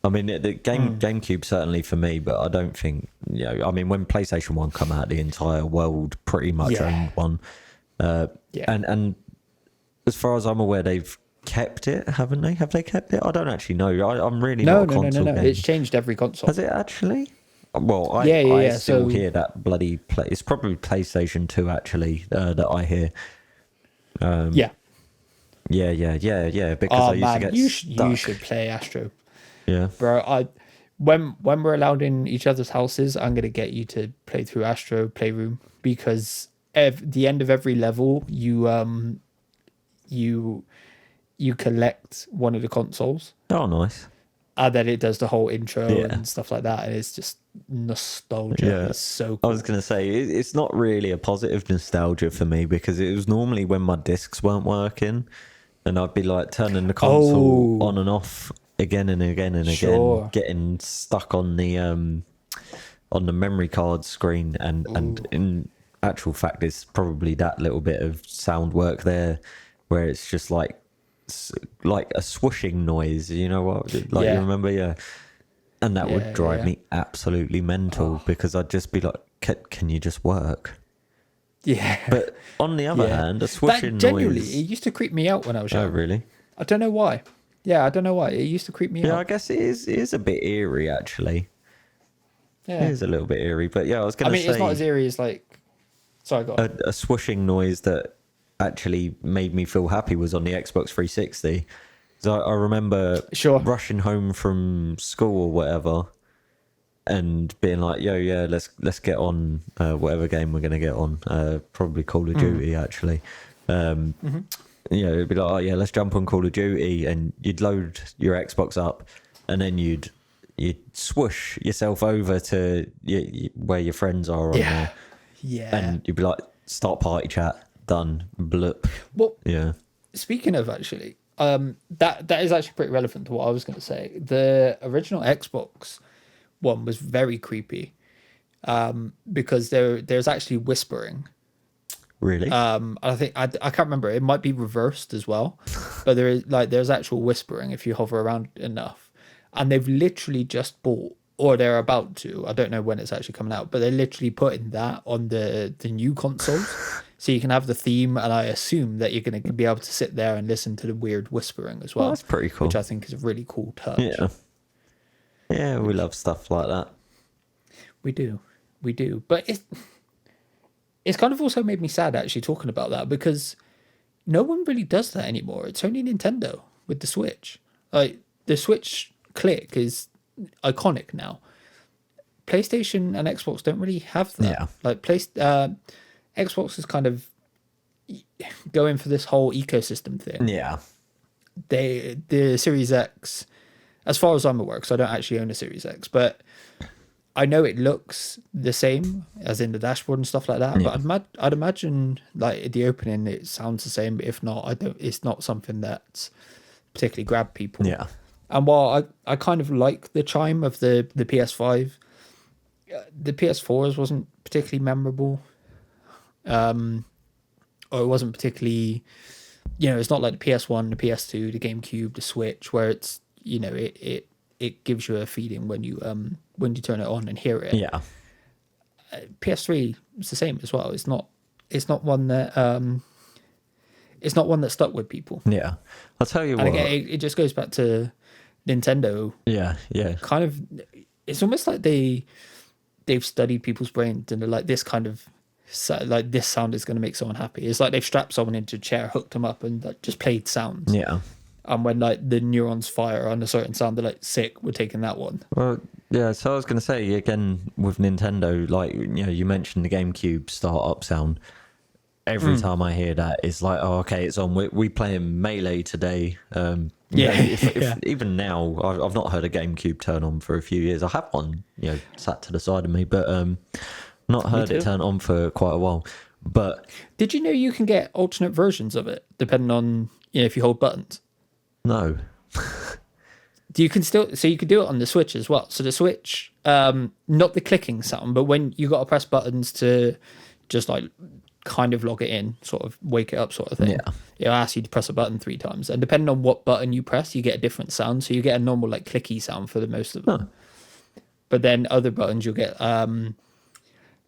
I mean, the GameCube certainly for me, but I don't think, I mean, when PlayStation 1 come out, the entire world pretty much owned one. And as far as I'm aware, they've kept it, haven't they? Have they kept it? I don't actually know. I'm really not a console No. game. It's changed every console. Has it actually? Well, I still hear that bloody it's probably PlayStation 2 actually that I hear. Yeah. Because I used to get stuck. You should play Astro. Yeah, bro. When we're allowed in each other's houses, I'm gonna get you to play through Astro Playroom, because the end of every level, you collect one of the consoles. Oh, nice. And then it does the whole intro and stuff like that, and it's just nostalgia. Yeah. It's so cool. I was going to say, it's not really a positive nostalgia for me, because it was normally when my discs weren't working, and I'd be like turning the console on and off again and again and again, getting stuck on the memory card screen, and in actual fact, it's probably that little bit of sound work there, where it's just like a swooshing noise, you know what? Like, you remember, and that would drive me absolutely mental, because I'd just be like, can you just work? Yeah. But on the other hand, a swooshing genuinely, noise, it used to creep me out when I was young. Oh, really? I don't know why. Yeah, I don't know why. It used to creep me out. Yeah, I guess it is a bit eerie, actually. Yeah. It is a little bit eerie, but I was going to say, it's not as eerie as sorry, go on. A swooshing noise that actually made me feel happy was on the Xbox 360. 'Cause I remember Sure. rushing home from school or whatever, and being like, "Yo, yeah, let's get on whatever game we're gonna get on. Probably Call of Duty, actually." It'd be like, "Oh yeah, let's jump on Call of Duty," and you'd load your Xbox up, and then you'd swoosh yourself over to where your friends are on there, and you'd be like, "Start party chat, done, blip." Well, Yeah, speaking of actually, that is actually pretty relevant to what I was going to say. The original Xbox one was very creepy, because there's actually whispering. really. I think I can't remember. It might be reversed as well, but there's actual whispering if you hover around enough, and they've literally just bought, or they're about to. I don't know when it's actually coming out, but they're literally putting that on the new consoles, so you can have the theme, and I assume that you're going to be able to sit there and listen to the weird whispering as well. That's pretty cool. Which I think is a really cool touch. Yeah, we love stuff like that. We do, but it's kind of also made me sad actually talking about that, because no one really does that anymore. It's only Nintendo with the Switch. Like the Switch click is iconic now. PlayStation and Xbox don't really have that. Yeah. Like Xbox is kind of going for this whole ecosystem thing. Yeah. The Series X, as far as I'm aware, because I don't actually own a Series X, but I know it looks the same as in the dashboard and stuff like that. Yeah. But I'd imagine like at the opening it sounds the same. But if not, I don't. It's not something that's particularly grabbed people. Yeah. And while I kind of like the chime of the PS5, the PS4s wasn't particularly memorable. Or it wasn't particularly, it's not like the PS1, the PS2, the GameCube, the Switch, where it's, it gives you a feeling when you turn it on and hear it. Yeah. PS3 is the same as well. It's not one that stuck with people. Yeah. I'll tell you And what. again, it just goes back to Nintendo. Yeah. Yeah. Kind of, it's almost like they've studied people's brains and they're like, this kind of, like this sound is going to make someone happy. It's like they've strapped someone into a chair, hooked them up, and like, just played sounds. Yeah. And when like the neurons fire on a certain sound, they're like, sick, we're taking that one. Well, yeah. So I was going to say again with Nintendo, like you mentioned the GameCube startup sound. Every time I hear that, it's like, oh, okay, it's on. We playing Melee today. If even now, I've not heard a GameCube turn on for a few years. I have one, sat to the side of me, but not heard it turn on for quite a while. But did you know you can get alternate versions of it depending on if you hold buttons? No. You can do it on the Switch as well. So the Switch, not the clicking sound, but when you got to press buttons to just like kind of log it in, sort of wake it up sort of thing. Yeah. It'll ask you to press a button 3 times. And depending on what button you press, you get a different sound. So you get a normal like clicky sound for the most of them. But then other buttons you'll get,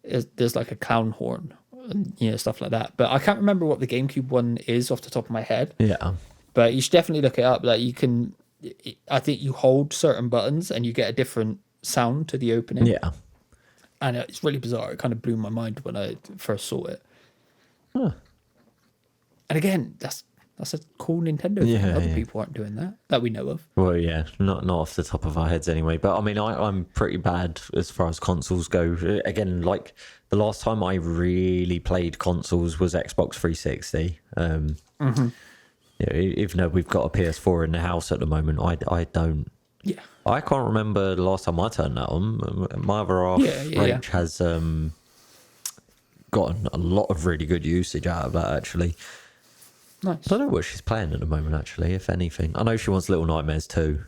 there's like a clown horn and stuff like that. But I can't remember what the GameCube one is off the top of my head. Yeah. But you should definitely look it up. Like you can, I think you hold certain buttons and you get a different sound to the opening. Yeah. And it's really bizarre. It kind of blew my mind when I first saw it. Huh. And again, that's a cool Nintendo thing. Other people aren't doing that we know of. Well, yeah, not off the top of our heads anyway. But I mean, I'm pretty bad as far as consoles go. Again, like the last time I really played consoles was Xbox 360. Even though we've got a PS4 in the house at the moment, I don't. Yeah. I can't remember the last time I turned that on. My other half, Rach, has gotten a lot of really good usage out of that, actually. Nice. I don't know what she's playing at the moment, actually, if anything. I know she wants Little Nightmares too.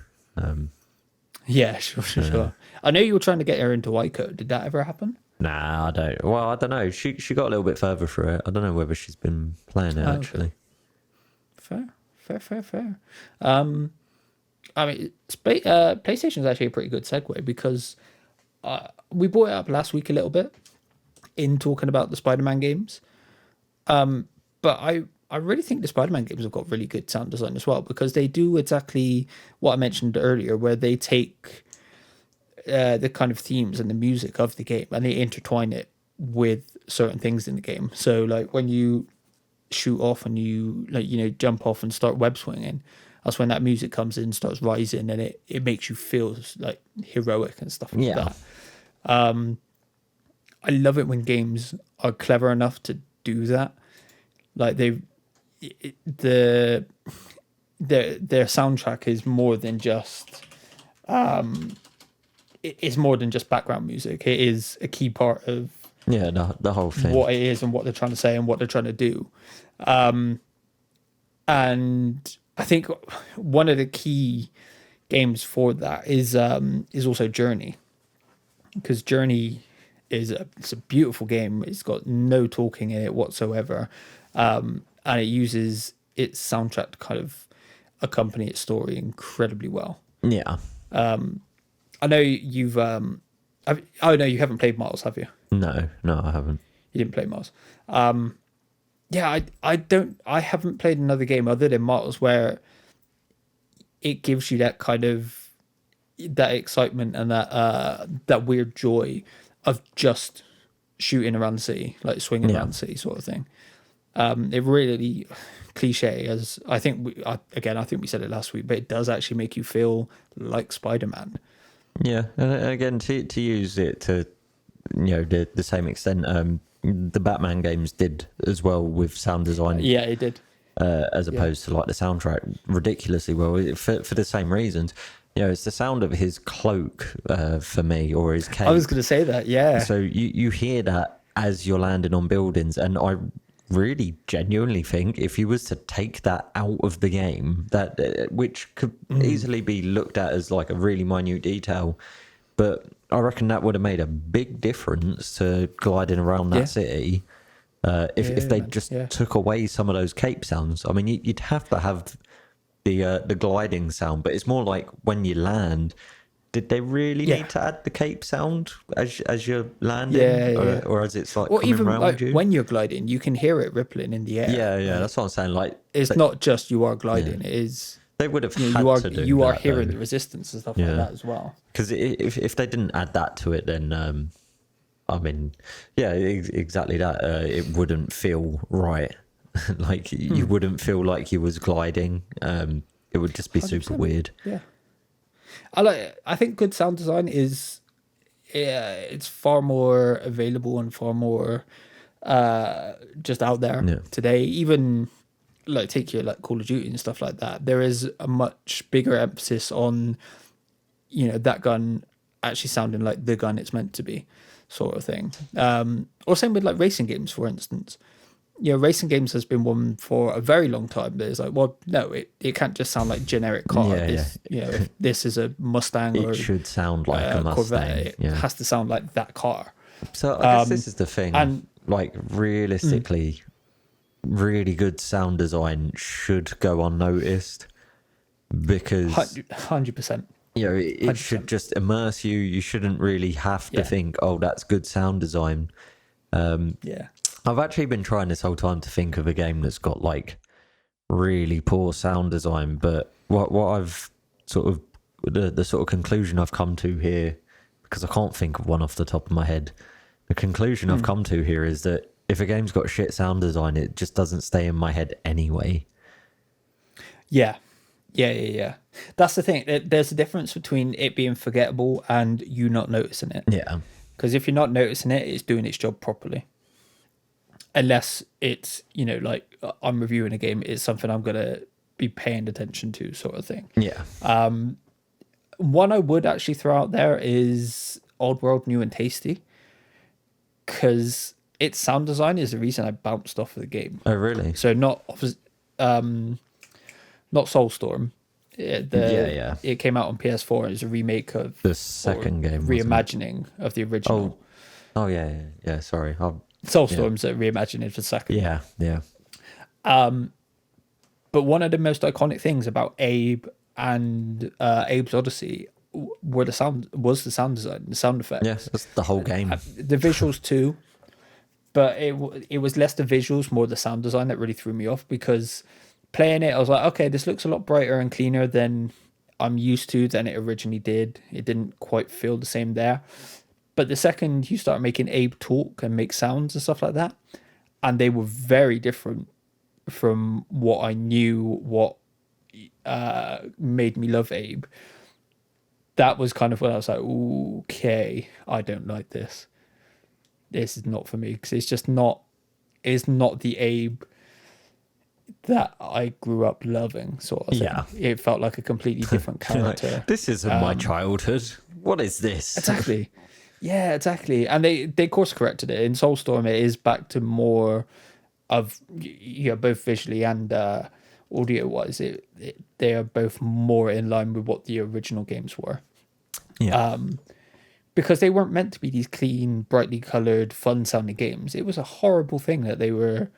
Yeah, sure. I know you were trying to get her into Whitecode. Did that ever happen? Nah, I don't. Well, I don't know. She got a little bit further through it. I don't know whether she's been playing it, actually. Fair. I mean, PlayStation is actually a pretty good segue because we brought it up last week a little bit in talking about the Spider-Man games. But I really think the Spider-Man games have got really good sound design as well, because they do exactly what I mentioned earlier, where they take the kind of themes and the music of the game and they intertwine it with certain things in the game. So like when you shoot off and you jump off and start web swinging, That's when that music comes in, starts rising, and it makes you feel like heroic and stuff like Yeah. that. I love it when games are clever enough to do that. Like the their soundtrack is more than just it's more than just background music. It is a key part of Yeah, the whole thing. what it is and what they're trying to say and what they're trying to do. And I think one of the key games for that is also Journey, because Journey it's a beautiful game. It's got no talking in it whatsoever, and it uses its soundtrack to kind of accompany its story incredibly well. Yeah. I know you've oh no, you haven't played Miles, have you? No, I haven't. You didn't play Miles. Yeah, I haven't played another game other than Miles where it gives you that kind of that excitement and that weird joy of just shooting around the city, like swinging around the city sort of thing. It really cliche, as I think I think we said it last week, but it does actually make you feel like Spider-Man. Yeah, and again, to use it to, the same extent, the Batman games did as well with sound design. Yeah, it did. As opposed to like the soundtrack ridiculously well for the same reasons. It's the sound of his cloak for me, or his cape. I was going to say that, yeah. So you hear that as you're landing on buildings, and I really genuinely think if you was to take that out of the game, that which could easily be looked at as like a really minute detail, but I reckon that would have made a big difference to gliding around that city. If they just took away some of those cape sounds. I mean, you'd have to have the gliding sound, but it's more like when you land. Did they really need to add the cape sound as you're landing, or as it's like coming even around like you? when you're gliding, you can hear it rippling in the air. Yeah, that's what I'm saying. Like, it's not just you are gliding; it is. They would have You had are to do you are that, hearing though. the resistance and stuff like that as well. Because if they didn't add that to it, then I mean, exactly that. It wouldn't feel right. Like you wouldn't feel like you was gliding. It would just be super 100%. weird. Yeah, I think good sound design is, it's far more available and far more just out there today. Even like take your like Call of Duty and stuff like that. There is a much bigger emphasis on that gun actually sounding like the gun it's meant to be, sort of thing. Or same with like racing games, for instance. Racing games has been one for a very long time. There's like, well, no, it can't just sound like generic car. If this is a Mustang, It or should sound like a Mustang. Corvette, it has to sound like that car. So I guess this is the thing. and- like realistically, really good sound design should go unnoticed because 100%. it should just immerse you. You shouldn't really have to think, oh, that's good sound design. I've actually been trying this whole time to think of a game that's got like really poor sound design, but what I've sort of the sort of conclusion I've come to here, because I can't think of one off the top of my head, the conclusion I've come to here is that if a game's got shit sound design, it just doesn't stay in my head anyway. Yeah. That's the thing. There's a difference between it being forgettable and you not noticing it. Yeah. Because if you're not noticing it, it's doing its job properly. Unless it's, like I'm reviewing a game, it's something I'm going to be paying attention to, sort of thing. Yeah. One I would actually throw out there is Old World, New and Tasty. Because its sound design is the reason I bounced off of the game. Oh, really? So not Soulstorm. It came out on PS4 and it's a remake of the second game, reimagining of the original. Oh yeah. Sorry, Soulstorm's a reimagining of the second. Yeah. But one of the most iconic things about Abe and Abe's Odyssey was the sound design, the sound effects. Yes, that's the whole game. The visuals too, but it was less the visuals, more the sound design that really threw me off, because playing it, I was like, okay, this looks a lot brighter and cleaner than I'm used to, than it originally did. It didn't quite feel the same there. But the second you start making Abe talk and make sounds and stuff like that, and they were very different from what I knew, what made me love Abe, that was kind of when I was like, okay, I don't like this. This is not for me, because it's not the Abe that I grew up loving, sort of thing. Yeah. It felt like a completely different character. Like, this isn't my childhood. What is this? Exactly. Yeah, exactly. And they course corrected it. In Soulstorm, it is back to more of, both visually and audio wise. They are both more in line with what the original games were. Yeah. Because they weren't meant to be these clean, brightly colored, fun sounding games. It was a horrible thing that they were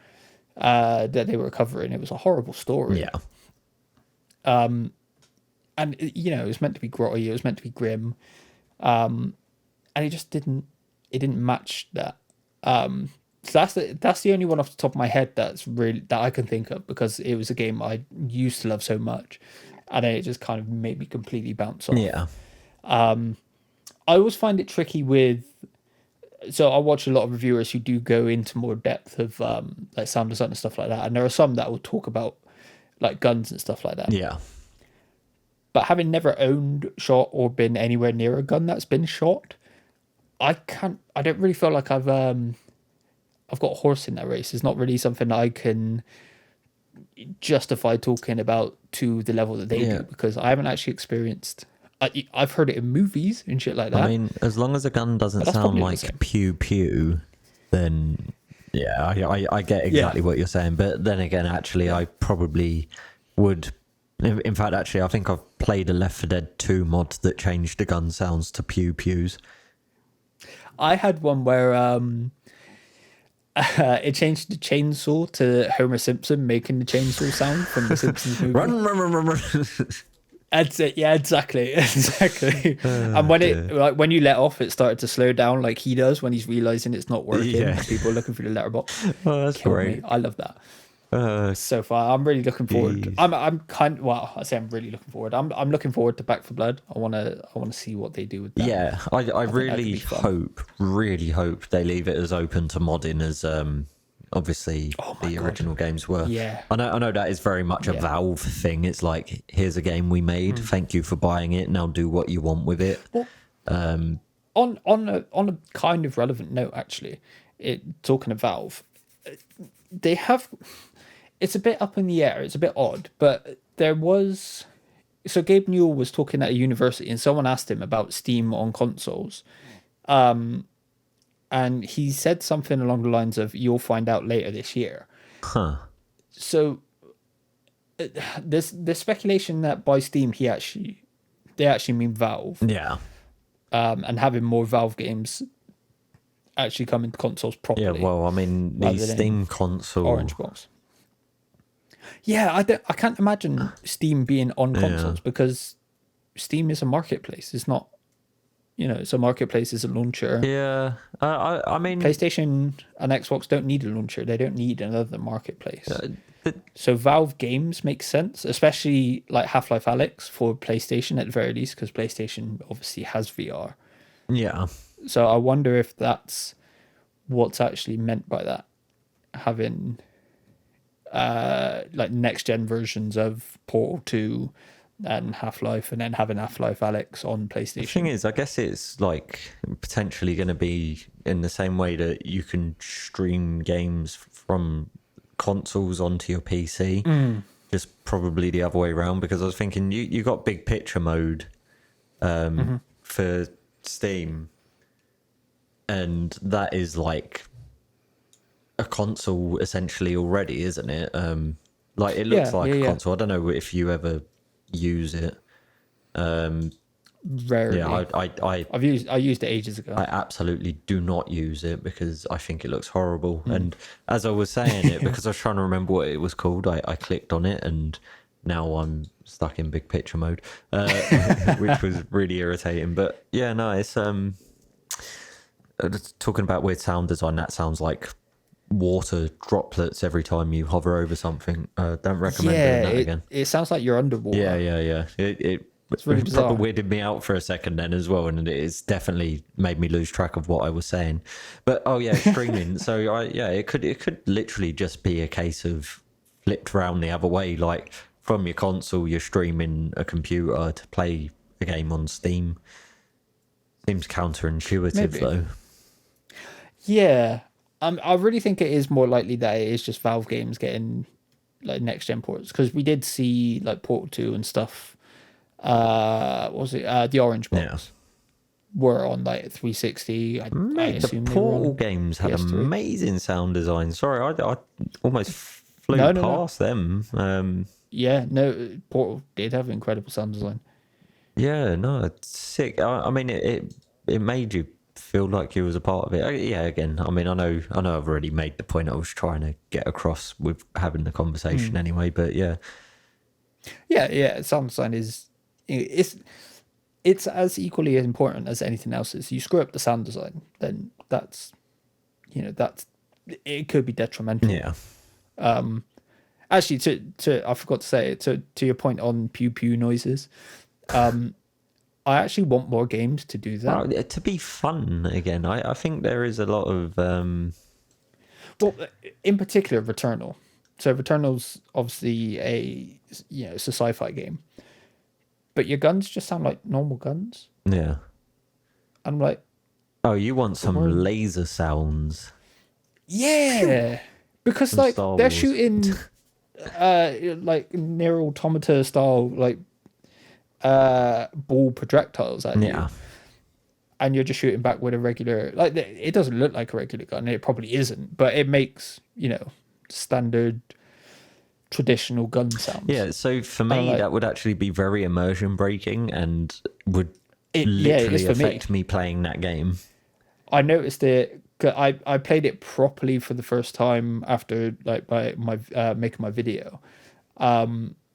covering. It was a horrible story. Yeah. And it was meant to be grotty, it was meant to be grim, and it just didn't match that. So that's the only one off the top of my head that I can think of, because it was a game I used to love so much, and then it just kind of made me completely bounce off. Yeah. I always find it tricky with. So I watch a lot of reviewers who do go into more depth of like sound design and stuff like that, and there are some that will talk about like guns and stuff like that. Yeah. But having never owned, shot, or been anywhere near a gun that's been shot, I don't really feel like I've got a horse in that race. It's not really something I can justify talking about to the level that they do, because I haven't actually experienced. I've heard it in movies and shit like that. I mean, as long as a gun doesn't sound like pew pew, then yeah, I get exactly what you're saying. But then again, actually, I probably would. In fact, actually, I think I've played a Left 4 Dead 2 mod that changed the gun sounds to pew pews. I had one where it changed the chainsaw to Homer Simpson making the chainsaw sound from the Simpsons movie. Run. That's it. Yeah, exactly. And when you let off, it started to slow down like he does when he's realizing it's not working. Yeah. And people are looking through the letterbox. Oh, that's great. I love that. So far, I'm really looking forward. I'm really looking forward. I'm looking forward to Back 4 Blood. I want to see what they do with that. Yeah, I really hope they leave it as open to modding as obviously the original games were. Yeah, I know that is very much a Valve thing. It's like, here's a game we made. Thank you for buying it. Now do what you want with it. Well, on a kind of relevant note, actually, talking of Valve, they have. It's a bit up in the air. It's a bit odd, but there was. So Gabe Newell was talking at a university, and someone asked him about Steam on consoles, and he said something along the lines of, "You'll find out later this year." Huh. So there's speculation that by Steam they actually mean Valve. Yeah. And having more Valve games actually come into consoles properly. Yeah, well, I mean, the Steam console... Orange box. Yeah, I can't imagine Steam being on consoles, because Steam is a marketplace. It's not, it's a marketplace, it's a launcher. Yeah, I mean... PlayStation and Xbox don't need a launcher. They don't need another marketplace. So Valve games make sense, especially like Half-Life Alyx for PlayStation at the very least, because PlayStation obviously has VR. Yeah. So I wonder if that's what's actually meant by that, having like next gen versions of Portal 2 and Half-Life, and then having Half-Life Alyx on PlayStation. The thing is, I guess it's like potentially going to be in the same way that you can stream games from consoles onto your PC, just probably the other way around, because I was thinking you got big picture mode for Steam, and that is like a console essentially already, isn't it? Like it looks like a console. I don't know if you ever use it. Rarely. Yeah, I used it ages ago. I absolutely do not use it because I think it looks horrible. And as I was saying it, because I was trying to remember what it was called, I clicked on it, and now I'm stuck in big picture mode, which was really irritating. But yeah, no, it's talking about weird sound design. That sounds like water droplets every time you hover over something. Don't recommend doing that again. It sounds like you're underwater. Yeah. It's really bizarre. Probably weirded me out for a second then as well, and it's definitely made me lose track of what I was saying. But streaming. So it could literally just be a case of flipped around the other way. Like from your console, you're streaming a computer to play a game on Steam. Seems counterintuitive, Maybe. though. Yeah. I really think it is more likely that it is just Valve games getting like next gen ports, because we did see like Portal 2 and stuff. What was it? The Orange Box were on like 360. I Mate, the assume they were Portal on games had PS3. amazing sound design. Sorry, I almost flew No. past them. Yeah, no, Portal did have incredible sound design. Yeah, no, it's sick. I mean, it made you feel like you was a part of it. Yeah, again, I mean, I know I've already made the point I was trying to get across with having the conversation anyway, but yeah. Yeah, sound design is it's as equally as important as anything else is. You screw up the sound design, then that's it could be detrimental. Yeah. Actually, to I forgot to say, to your point on pew pew noises, I actually want more games to do that. Well, to be fun again, I think there is a lot of Well, in particular, Returnal. So Returnal's obviously it's a sci-fi game, but your guns just sound like normal guns. yeah. I'm like, Oh, you want some laser sounds? yeah, because From like Star they're Wars. shooting like near automata style like ball projectiles at you, Yeah. and you're just shooting back with a regular, like, it doesn't look like a regular gun, it probably isn't, but it makes standard traditional gun sounds. Yeah, so for me, like- that would actually be very immersion breaking and would it literally is for me. affect me playing that game. I noticed it. 'Cause I played it properly for the first time after like my making my video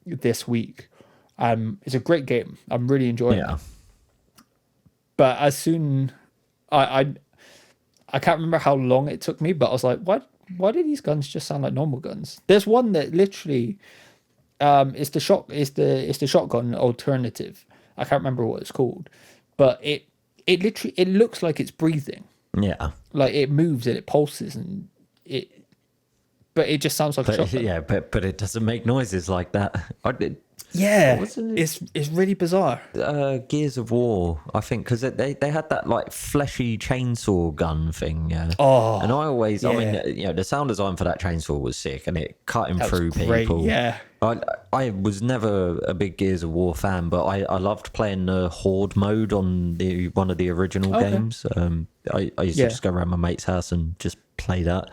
this week. It's a great game. I'm really enjoying it. But as soon I can't remember how long it took me, but I was like, why do these guns just sound like normal guns? There's one that literally it's the shotgun alternative. I can't remember what it's called, but it literally, it looks like it's breathing. Yeah. Like it moves and it pulses and but it just sounds like a shotgun. Yeah, but it doesn't make noises like that. Yeah, Wasn't it- it's really bizarre. Gears of War, I think, because they had that like fleshy chainsaw gun thing. Yeah. Oh, And I always, I yeah. mean, the sound design for that chainsaw was sick, and it cut him That was through great, people. yeah. I was never a big Gears of War fan, but I loved playing the Horde mode on one of the original Okay. games. I used to just go around my mate's house and just play that.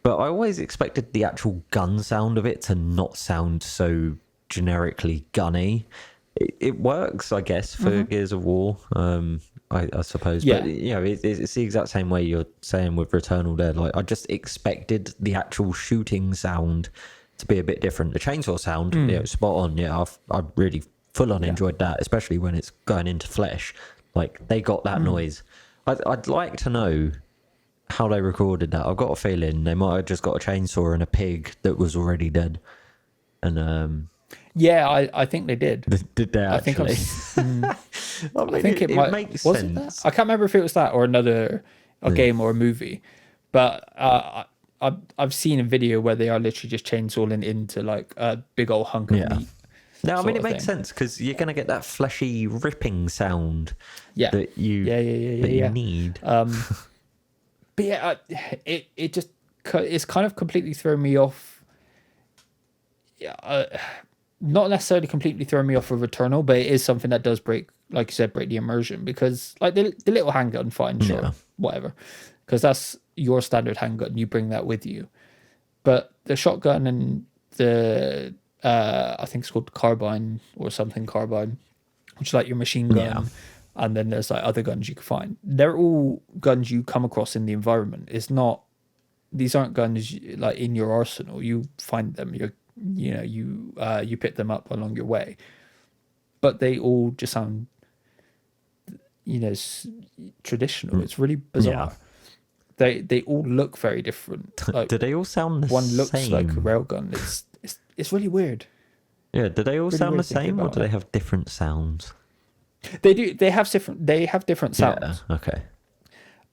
But I always expected the actual gun sound of it to not sound so generically gunny. It works, I guess, for Gears of War, I suppose. Yeah. But it's the exact same way you're saying with Returnal there. Like, I just expected the actual shooting sound to be a bit different. The chainsaw sound, spot on. Yeah, I really full on enjoyed that, especially when it's going into flesh. Like, they got that noise. I'd like to know how they recorded that. I've got a feeling they might have just got a chainsaw and a pig that was already dead. And Yeah, I think they did. did they I think actually? I think it might. makes Was sense. it that? I can't remember if it was that or a game or a movie, but I've seen a video where they are literally just chainsawing into like a big old hunk of meat. No, I sort mean, it of makes thing. sense because you're going to get that fleshy ripping sound Yeah. that you Yeah. need. But yeah, it just, it's kind of completely thrown me off. Yeah, not necessarily completely thrown me off of Returnal, but it is something that does break, like you said, break the immersion, because like the little handgun, fine, sure, Yeah. whatever, because that's your standard handgun, you bring that with you. But the shotgun and the I think it's called carbine or something carbine, which is like your machine gun. Yeah. And then there's like other guns you can find. They're all guns you come across in the environment. These aren't guns like in your arsenal. You find them. You pick them up along your way. But they all just sound, traditional. It's really bizarre. They all look very different. Like Do they all sound the one same? looks like a railgun. It's really weird. Yeah, do they all Really sound the weird thinking same, or about do they it. have different sounds? They do. They have different sounds. Yeah, okay.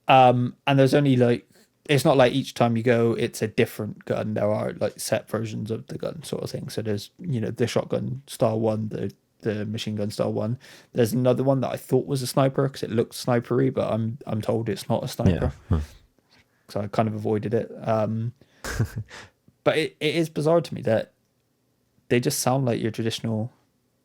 And there's only like it's not like each time you go it's a different gun. There are like set versions of the gun sort of thing. So there's, you know, the shotgun style one, the machine gun style one. There's another one that I thought was a sniper because it looked snipery, but I'm told it's not a Yeah. sniper, so I kind of avoided it. But it is bizarre to me that they just sound like your traditional,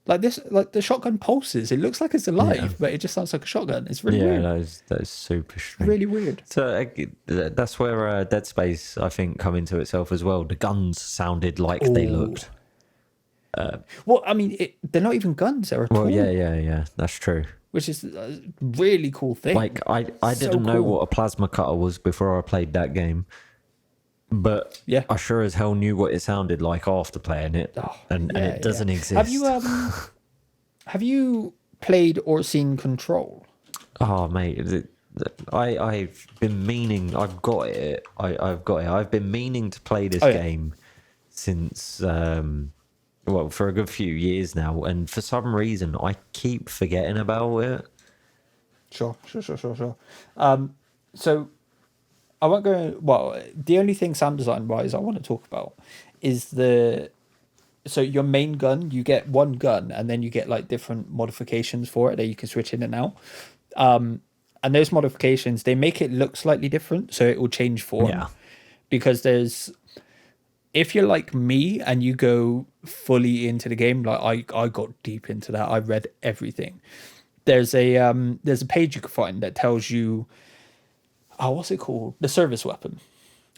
like this, like the shotgun pulses. It looks like it's alive, Yeah. but it just sounds like a shotgun. It's really Yeah, weird. that is super strange. Really weird. So that's where Dead Space, I think, come into itself as well. The guns sounded like they Ooh. looked. Well, I mean, they're not even guns; they're a tool, Well, yeah, that's true. which is a really cool thing. Like I So didn't know cool. what a plasma cutter was before I played that game, but Yeah. I sure as hell knew what it sounded like after playing it, and Yeah, it doesn't exist. Have you played or seen Control? Oh mate, I've been meaning. I've got it. I've got it. I've been meaning to play this Oh, yeah. game since well, for a good few years now, and for some reason I keep forgetting about it. Sure. So I won't go. Well, the only thing sound design wise I want to talk about is so your main gun. You get one gun, and then you get like different modifications for it that you can switch in and out. And those modifications, they make it look slightly different, so it will change form. Yeah. Because if you're like me and you go fully into the game, like I got deep into that. I read everything. There's a page you can find that tells you, what's it called? The service weapon.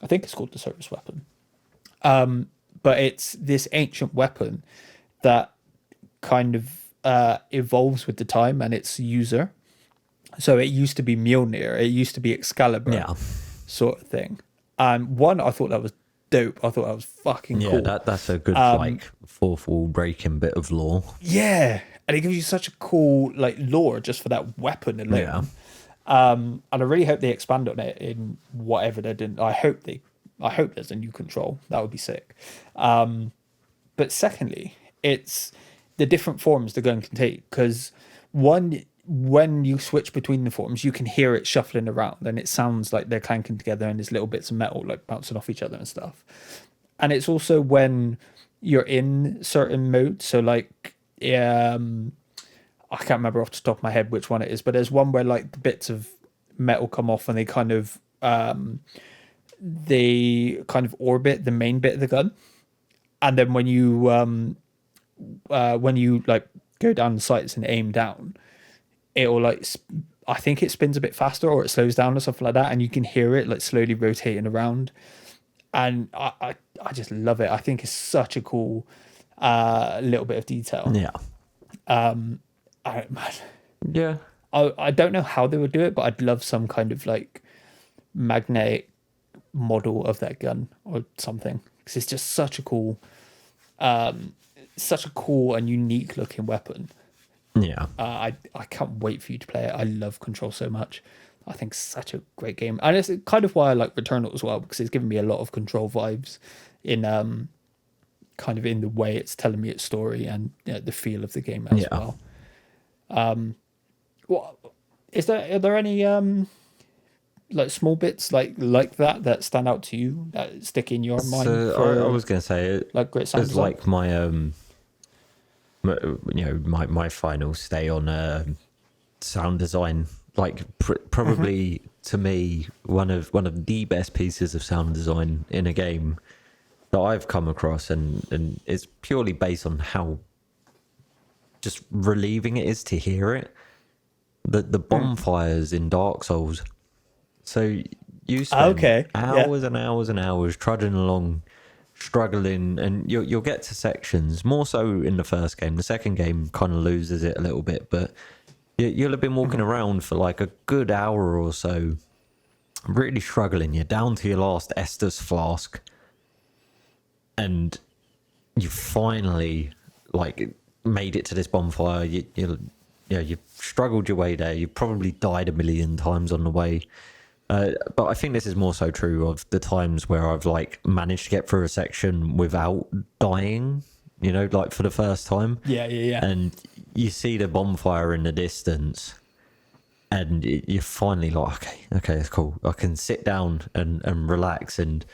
I think it's called the service weapon. But it's this ancient weapon that kind of evolves with the time and its user. So it used to be Mjolnir, it used to be Excalibur, Yeah. sort of thing. One, I thought that was dope. I thought that was fucking Yeah, cool. that's a good like fourth wall breaking bit of lore. Yeah, and it gives you such a cool like lore just for that weapon alone. Yeah. And I really hope they expand on it in whatever they're doing. I hope there's a new control. That would be sick. But secondly, it's the different forms the gun can take, because one, when you switch between the forms, you can hear it shuffling around and it sounds like they're clanking together and there's little bits of metal like bouncing off each other and stuff. And it's also when you're in certain modes. So like, I can't remember off the top of my head which one it is, but there's one where like the bits of metal come off and they kind of orbit the main bit of the gun. And then when you like go down the sights and aim down, it'll like I think it spins a bit faster or it slows down or something like that, and you can hear it like slowly rotating around. And I just love it. I think it's such a cool little bit of detail. Yeah. Yeah. I don't know how they would do it, but I'd love some kind of like magnetic model of that gun or something, because it's just such a cool and unique looking weapon. Yeah. I can't wait for you to play it. I love Control so much. I think it's such a great game, and it's kind of why I like Returnal as well, because it's given me a lot of Control vibes in kind of in the way it's telling me its story and, you know, the feel of the game as well. What are there any like small bits like that stand out to you that stick in your mind? So I was going to say it like great sound was design? like my final stay on sound design. Like probably to me one of the best pieces of sound design in a game that I've come across, and it's purely based on how just relieving it is to hear it. The bonfires in Dark Souls. So you spend hours and hours and hours trudging along, struggling, and you'll get to sections, more so in the first game. The second game kind of loses it a little bit, but you'll have been walking around for like a good hour or so, really struggling. You're down to your last Estus flask, and you finally like made it to this bonfire. You've struggled your way there. You've probably died a million times on the way. But I think this is more so true of the times where I've like managed to get through a section without dying, you know, like for the first time. Yeah. And you see the bonfire in the distance and you're finally like, okay, it's cool. I can sit down and relax. And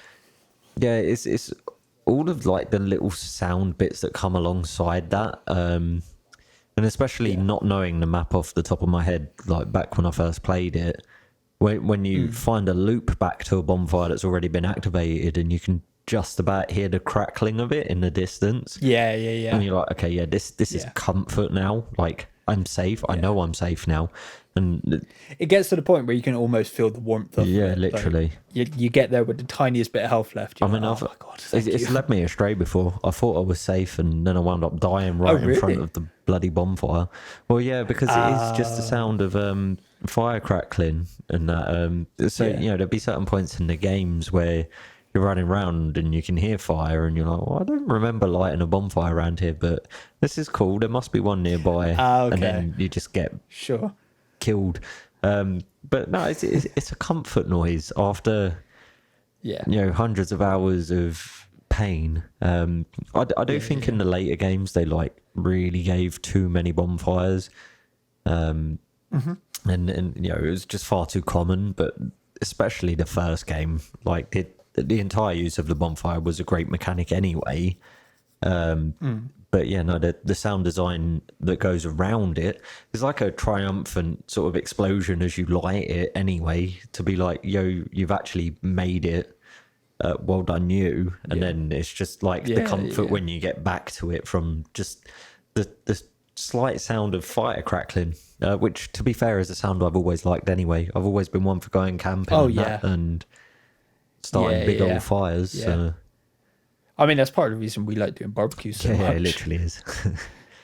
yeah, it's all of like the little sound bits that come alongside that. And especially Yeah. not knowing the map off the top of my head, like back when I first played it, when you find a loop back to a bonfire that's already been activated, and you can just about hear the crackling of it in the distance, Yeah, yeah, yeah. and you're like, okay, yeah, this is Yeah. comfort now. Like, I'm safe. I know I'm safe now. And It gets to the point where you can almost feel the warmth of yeah, it. literally. Like, you get there with the tiniest bit of health left. You're I mean, like, I've oh my god, thank it's you. led me astray before. I thought I was safe, and then I wound up dying Oh, right in front really? of the bloody bonfire. Well, yeah, because it is just the sound of fire crackling and that. So Yeah. you know, there'd be certain points in the games where you're running around and you can hear fire, and you're like, well, I don't remember lighting a bonfire around here, but this is cool. There must be one nearby, Okay. and then you just get Sure. killed. But no, it's a comfort noise after Yeah. hundreds of hours of pain. I do think in the later games they like really gave too many bonfires, and it was just far too common. But especially the first game, like the entire use of the bonfire was a great mechanic anyway. But yeah, no, the sound design that goes around it is like a triumphant sort of explosion as you light it anyway, to be like, yo, you've actually made it. Well done, you. And then it's just like the comfort when you get back to it from just the slight sound of fire crackling, which, to be fair, is a sound I've always liked anyway. I've always been one for going camping and starting big old fires. Yeah. So. I mean, that's part of the reason we like doing barbecues so much. Yeah, it literally is.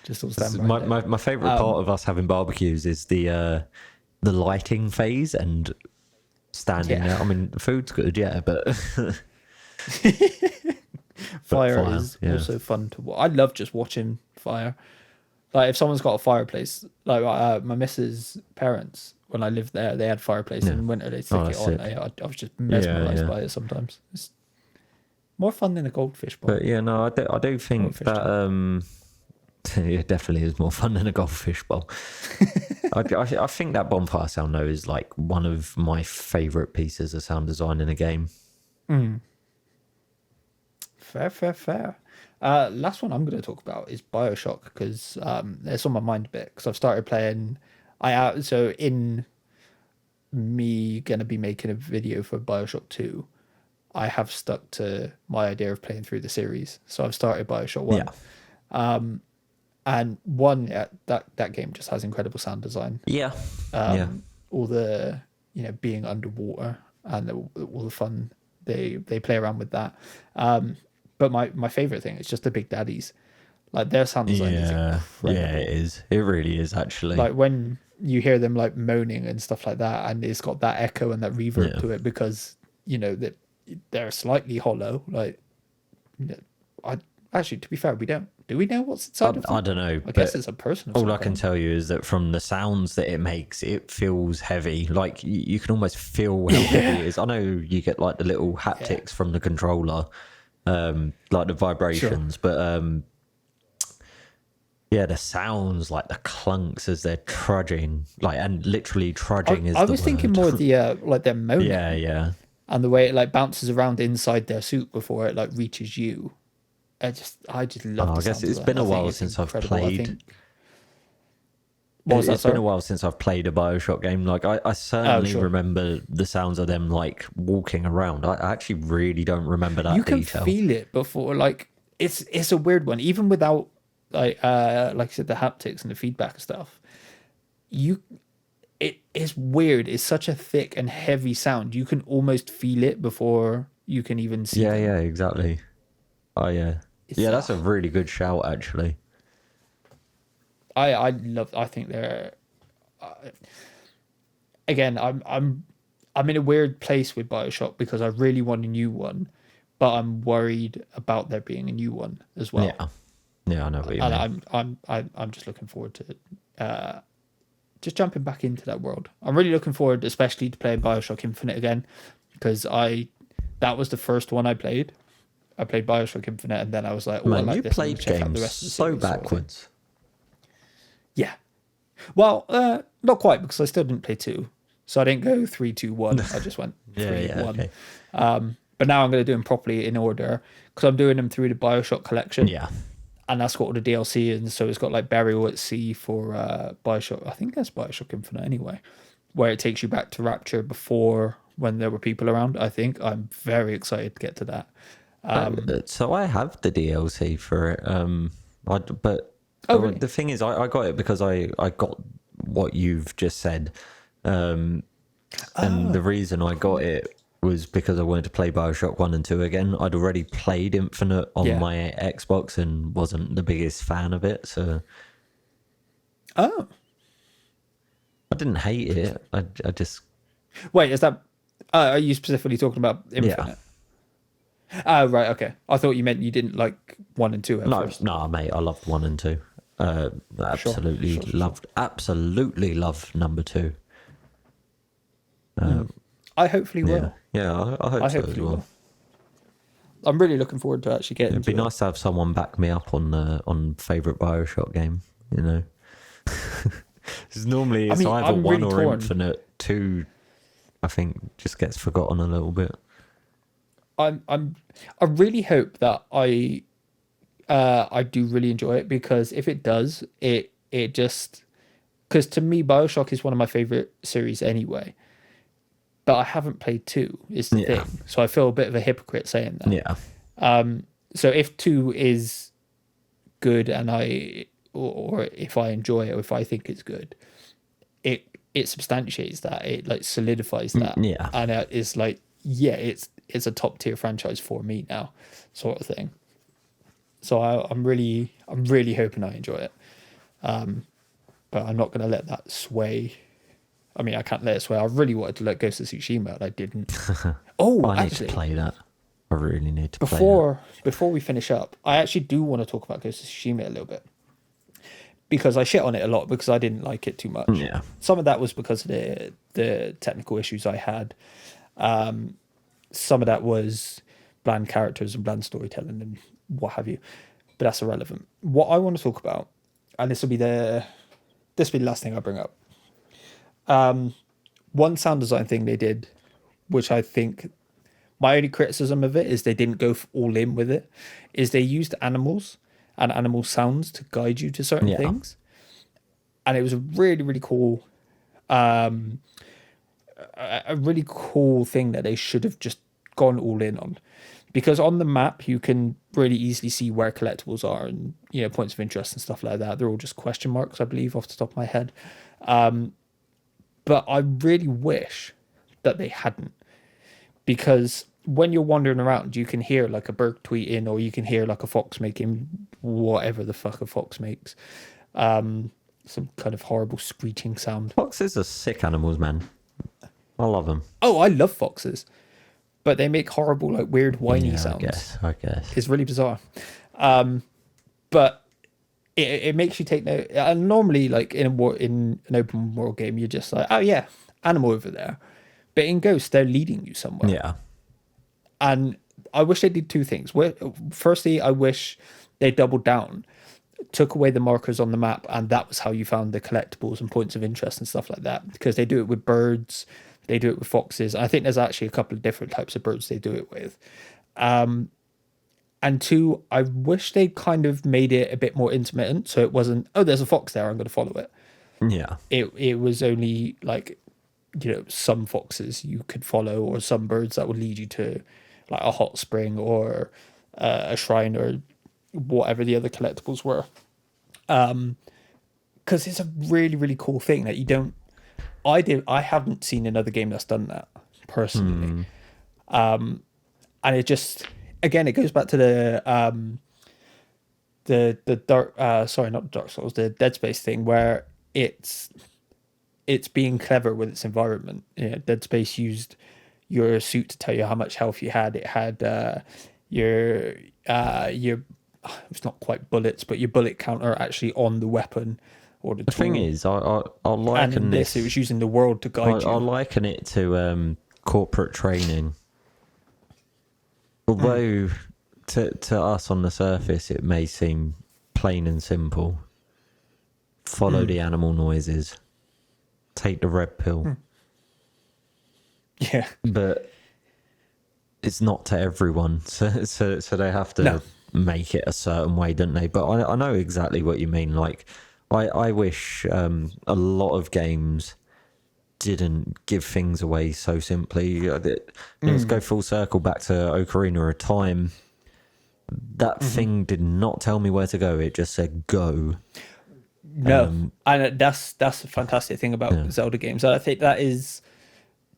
Just all stand behind it. My favourite part of us having barbecues is the lighting phase and standing there. I mean, the food's good, but fire is also fun to watch. I love just watching fire. Like if someone's got a fireplace, like my missus' parents, when I lived there, they had fireplace in winter. They stick it on. I was just mesmerised by it sometimes. It's more fun than a goldfish bowl. But yeah, no, I do think that it definitely is more fun than a goldfish bowl. I think that bonfire sound though is like one of my favourite pieces of sound design in a game. Fair. Last one I'm going to talk about is Bioshock, because it's on my mind a bit, because I've started playing. So in me going to be making a video for Bioshock 2, I have stuck to my idea of playing through the series. So I've started Bioshock 1. Yeah. And one, that game just has incredible sound design. Yeah. All the, being underwater and all the fun they play around with that. But my favorite thing is just the Big Daddies. Like their sound design is incredible. Yeah, it is. It really is, actually. Like when you hear them like moaning and stuff like that, and it's got that echo and that reverb to it, because that they're slightly hollow. Like, actually, to be fair, do we know what's inside of them? I don't know. I guess it's a person. All I can tell you is that from the sounds that it makes, it feels heavy. Like you can almost feel how heavy it is. I know you get like the little haptics from the controller, like the vibrations, but the sounds, like the clunks as they're trudging, like, and literally trudging is. I was thinking more of the like they're moaning. Yeah. And the way it like bounces around inside their suit before it like reaches you. I just love. I guess it's been a while since I've played. It's been a while since I've played a Bioshock game. Like I certainly remember the sounds of them like walking around. I actually really don't remember that. You can detail. feel it before. Like it's a weird one, even without like I said, the haptics and the feedback and stuff. It is weird. It's such a thick and heavy sound. You can almost feel it before you can even see. Yeah, exactly. Oh yeah. That's a really good shout, actually. I think they're. Again, I'm in a weird place with Bioshock, because I really want a new one, but I'm worried about there being a new one as well. Yeah, I know what you mean. And I'm just looking forward to just jumping back into that world. I'm really looking forward, especially to playing Bioshock Infinite again, because that was the first one I played. I played Bioshock Infinite, and then I was like, man, I like you this. played games so backwards. Yeah. Well, not quite, because I still didn't play 2. So I didn't go 3, 2, 1. I just went Yeah, 3, yeah, 1. okay. But now I'm going to do them properly in order, because I'm doing them through the Bioshock collection. Yeah. And that's got all the DLC, and so it's got like Burial at Sea for Bioshock. I think that's Bioshock Infinite anyway, where it takes you back to Rapture before when there were people around. I think I'm very excited to get to that. So I have the DLC for it. But Oh, really? the thing is, I got it because I got what you've just said. And the reason I got it was because I wanted to play Bioshock 1 and 2 again. I'd already played Infinite on Yeah. my Xbox and wasn't the biggest fan of it, so Oh, I didn't hate it. I just wait, is that? Are you specifically talking about Infinite? Oh, right. Okay. I thought you meant you didn't like 1 and 2 at first. no, mate. I loved 1 and 2. Absolutely Sure. absolutely loved number 2. I hopefully Yeah, will. I hope I so as hopefully well. will. I'm really looking forward to actually getting It'd be into it. nice to have someone back me up on favorite Bioshock game. You know, because normally it's either I'm 1 really or torn. Infinite. 2, I think, just gets forgotten a little bit. I really hope that I do really enjoy it, because if it does, it just, because to me Bioshock is one of my favorite series anyway. But I haven't played 2 is the Yeah, thing, so I feel a bit of a hypocrite saying that. yeah, So if 2 is good, and or if I enjoy it, or if I think it's good, it substantiates that, it like solidifies that, yeah. and it is like, yeah, it's a top tier franchise for me now, sort of thing. So I'm really hoping I enjoy it, but I'm not going to let that sway. I mean, I can't let it sway. I really wanted to let Ghost of Tsushima, and I didn't. Oh, I need actually, to play that. I really need to play before we finish up, I actually do want to talk about Ghost of Tsushima a little bit, because I shit on it a lot because I didn't like it too much. that. Yeah, Some of that was because of the technical issues I had. Some of that was bland characters and bland storytelling and what have you. But that's irrelevant. What I want to talk about, and this will be the last thing I bring up. One sound design thing they did, which I think my only criticism of it is they didn't go all in with it, is they used animals and animal sounds to guide you to certain yeah, things. And it was a really, really cool, a really cool thing that they should have just gone all in on. Because on the map, you can really easily see where collectibles are, and, points of interest and stuff like that. They're all just question marks, I believe, off the top of my head. But I really wish that they hadn't, because when you're wandering around, you can hear like a bird tweeting, or you can hear like a fox making whatever the fuck a fox makes, some kind of horrible screeching sound. foxes are sick animals, man. I love them. Oh, I love foxes, but they make horrible, like, weird whiny Yeah, sounds. I guess. It's really bizarre. But it makes you take note. And normally, like in an open world game, you're just like, oh yeah, animal over there. But in Ghost, they're leading you somewhere. Yeah, And I wish they did two things. Firstly, I wish they doubled down, took away the markers on the map, and that was how you found the collectibles and points of interest and stuff like that. Because they do it with birds, they do it with foxes. I think there's actually a couple of different types of birds they do it with. And two, I wish they kind of made it a bit more intermittent, so it wasn't, oh, there's a fox there, I'm going to follow it. yeah. It was only like, some foxes you could follow, or some birds that would lead you to like a hot spring, or a shrine, or whatever the other collectibles were. Because it's a really, really cool thing that you don't. I haven't seen another game that's done that personally. And it just, again, it goes back to the dark, sorry, not Dark Souls, the Dead Space thing, where it's being clever with its environment. Dead Space used your suit to tell you how much health you had. It had your it's not quite bullets, but your bullet counter actually on the weapon or the The tool. thing is, I'll And liken in this, it was using the world to guide I'll you. liken it to corporate training. Although to us on the surface, it may seem plain and simple. Follow the animal noises. take the red pill. Yeah. But it's not to everyone, so they have to make it a certain way, don't they? But I know exactly what you mean. Like, I wish a lot of games didn't give things away so simply. Let's go full circle back to Ocarina of Time. That thing did not tell me where to go. It just said go. No, and that's the fantastic thing about Zelda games. I think that is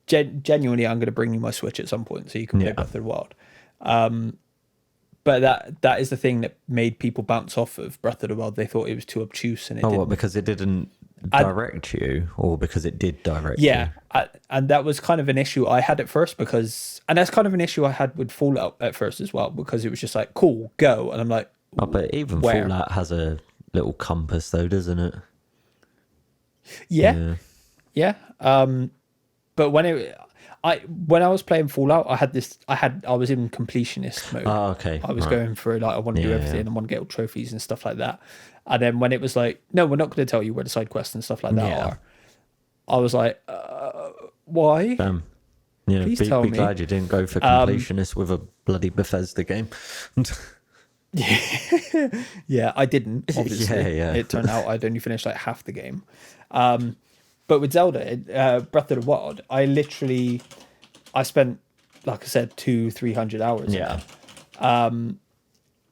genuinely. I'm going to bring you my Switch at some point so you can play Breath of the Wild. But that is the thing that made people bounce off of Breath of the Wild. They thought it was too obtuse, and it didn't. What, because it didn't direct you, or because it did direct you? Yeah, and that was kind of an issue I had at first and that's kind of an issue I had with Fallout at first as well, because it was just like, cool, go, and I'm like, but even where? Fallout has a little compass though, doesn't it? Yeah. But when I was playing Fallout, I was in completionist mode. Oh, okay. I was going for like, I want to do everything and I want to get all trophies and stuff like that. And then when it was like, no, we're not going to tell you where the side quests and stuff like that are, I was like, why? Please tell me. Be glad you didn't go for completionist with a bloody Bethesda game. Yeah, I didn't, obviously. It turned out I'd only finished like half the game. But with Zelda, Breath of the Wild, I spent, like I said, 200-300 hours. Yeah.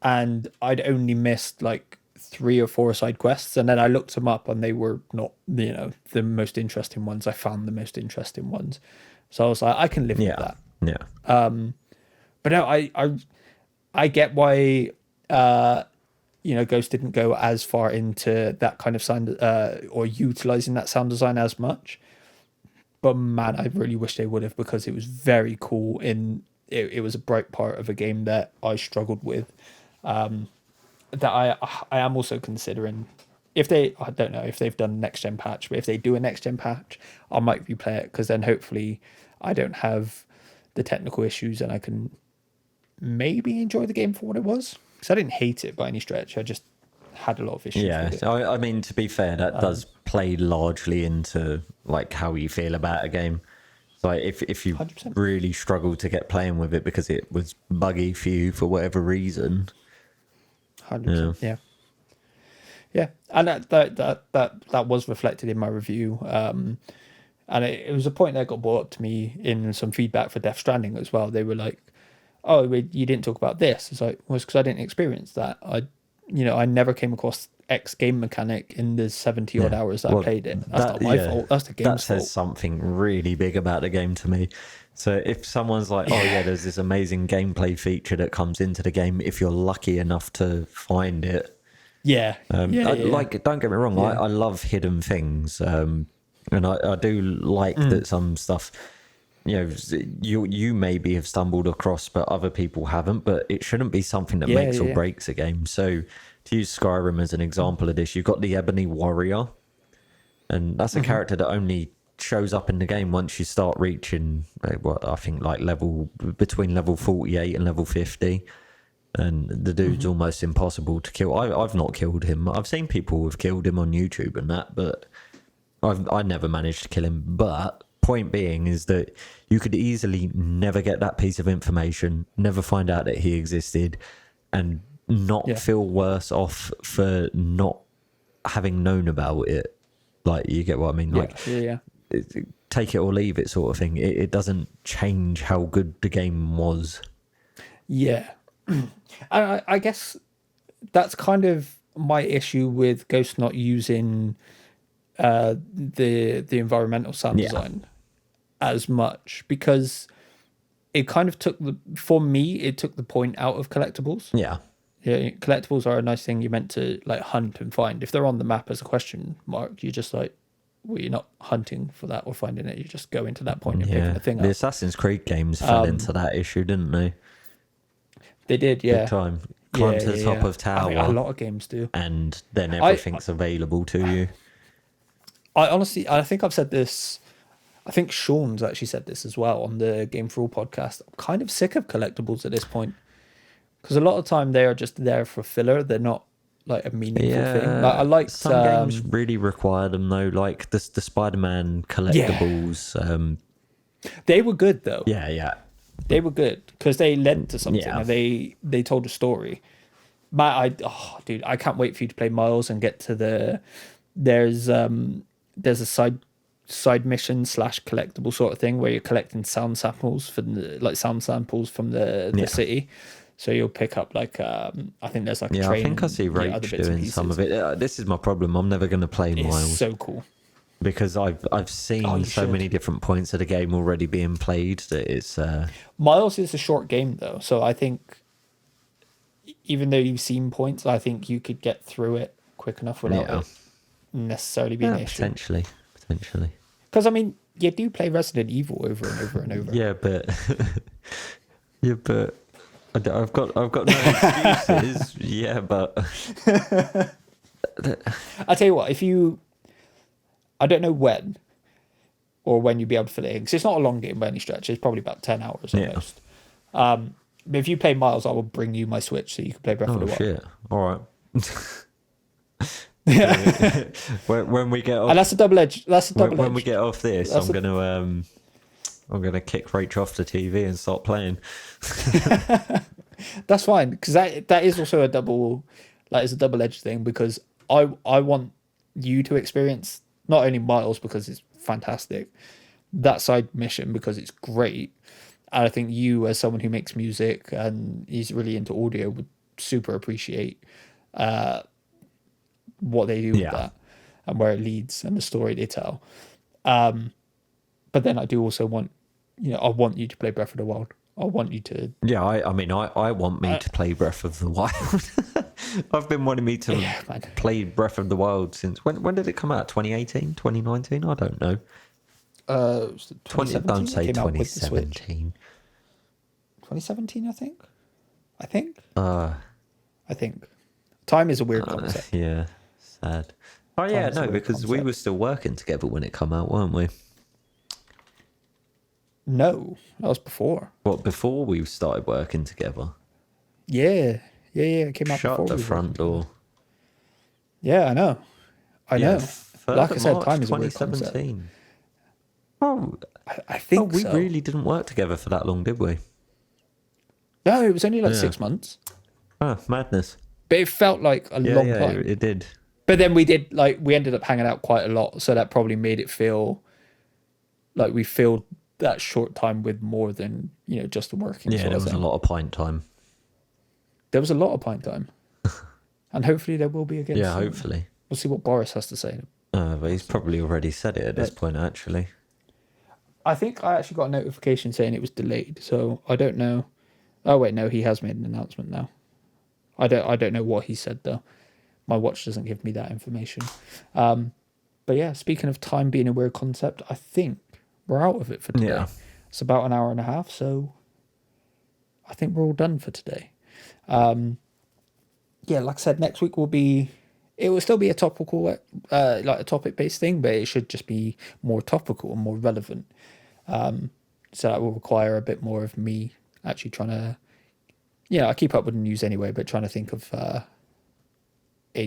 And I'd only missed like 3 or 4 side quests, and then I looked them up, and they were not, the most interesting ones. I found the most interesting ones, so I was like, I can live with that. Yeah. But no, I get why Ghost didn't go as far into that kind of sound or utilizing that sound design as much. But man, I really wish they would have, because it was very cool. It was a bright part of a game that I struggled with. That I am also considering, I don't know if they've done a next gen patch, but if they do a next gen patch, I might replay it, because then hopefully I don't have the technical issues and I can maybe enjoy the game for what it was. Because I didn't hate it by any stretch. I just had a lot of issues with it. I mean, to be fair, that does play largely into like how you feel about a game. So if you 100%. really struggle to get playing with it because it was buggy for you for whatever reason. 100%. Yeah. And that was reflected in my review. And it was a point that got brought up to me in some feedback for Death Stranding as well. They were like, oh, you didn't talk about this. It's like, well, it's because I didn't experience that. I never came across X game mechanic in the 70 odd hours that I played it. That's not my fault. That's the game's fault. That says something really big about the game to me. So if someone's like, oh yeah, there's this amazing gameplay feature that comes into the game, if you're lucky enough to find it. Like, don't get me wrong, I love hidden things. And I do like that some stuff, you maybe have stumbled across, but other people haven't. But it shouldn't be something that makes or breaks a game. So to use Skyrim as an example of this, you've got the Ebony Warrior, and that's a character that only shows up in the game once you start reaching what I think like between level 48 and level 50, and the dude's almost impossible to kill. I've not killed him. I've seen people who've killed him on YouTube and that, but I never managed to kill him. But point being is that you could easily never get that piece of information, never find out that he existed, and not feel worse off for not having known about it. Like, you get what I mean? Like, take it or leave it sort of thing. It doesn't change how good the game was. Yeah. And I guess that's kind of my issue with Ghost not using the environmental sound design as much, because it kind of took the point out of collectibles. Yeah, collectibles are a nice thing you're meant to like hunt and find. If they're on the map as a question mark, you're just like, well, you're not hunting for that or finding it. You just go into that point and picking the thing up. The Assassin's Creed games fell into that issue, didn't they? They did, Big time. Climb to the top of tower. I mean, a lot of games do. And then everything's available to you. I think I've said this. I think Sean's actually said this as well on the Game for All podcast. I'm kind of sick of collectibles at this point, because a lot of time they are just there for filler. They're not like a meaningful thing. Like I Yeah, liked, some games really require them though, like the Spider-Man yeah, Collectibles. they were good though. Yeah, yeah, They were good because they led to something yeah, and they told a story. Dude, I can't wait for you to play Miles and get to there's there's a side mission slash collectible sort of thing where you're collecting sound samples from the yeah. city. So you'll pick up like I think there's like a Yeah, I train think I see and other Rach bits and doing some pieces. of it. This is my problem. I'm never going to play It's Miles so cool. because I've Oh, seen you so many should. different points of the game already being played that it's Miles is a short game though, so I think even though you've seen points, I think you could get through it quick enough without yeah, it necessarily being yeah, an issue. potentially. Because I mean, you do play Resident Evil over and over and over. Yeah, but yeah, but I've got no excuses. Yeah, but I tell you what, I don't know when or when you'll be able to fill it in, because it's not a long game by any stretch. It's probably about 10 hours yeah. almost. But if you play Miles, I will bring you my Switch so you can play Breath of Oh the Wild. shit! All right. when we get And off, that's a double edge. when we get off this, I'm gonna kick Rach off the TV and start playing. That's fine, because that is also it's a double edged thing, because I want you to experience not only Miles because it's fantastic, that side mission because it's great, and I think you as someone who makes music and is really into audio would super appreciate what they do with Yeah, that and where it leads and the story they tell. But then I do also want, I want you to play Breath of the Wild. I want you to. yeah. I mean, I want me to play Breath of the Wild. I've been wanting me to Yeah, man. play Breath of the Wild since when did it come out? 2018, 2019? I don't know. It was 2017. Don't say It came out with the Switch. 2017. 2017, I think. I think. Time is a weird concept. Yeah, sad. Oh yeah, Time's a no, weird because we concept. were still working together when it come out, weren't we? No, that was before. What, before we started working together? Yeah. It came out Shut before the we were front working together. door. Yeah, I know. I Yeah, know. 3rd Like I of said, March time is a weird concept. 2017. Oh, I think we so. really didn't work together for that long, did we? No, it was only like Yeah. 6 months. Ah, madness. But it felt like a long Yeah, time. it did. But then we ended up hanging out quite a lot, so that probably made it feel like we filled that short time with more than, just the working Yeah, sort there of was a thing. lot of pint time. There was a lot of pint time. And hopefully there will be again Yeah, soon. hopefully. We'll see what Boris has to say. But he's probably already said it at this But- point, actually. I think I actually got a notification saying it was delayed, so I don't know. Oh wait, no, he has made an announcement now. I don't know what he said though. My watch doesn't give me that information. But yeah, speaking of time being a weird concept, I think we're out of it for today. Yeah. It's about an hour and a half, so I think we're all done for today. Yeah, like I said, next week it will still be a topical, like a topic based thing, but it should just be more topical and more relevant. So that will require a bit more of me actually trying to, I keep up with the news anyway, but trying to think of a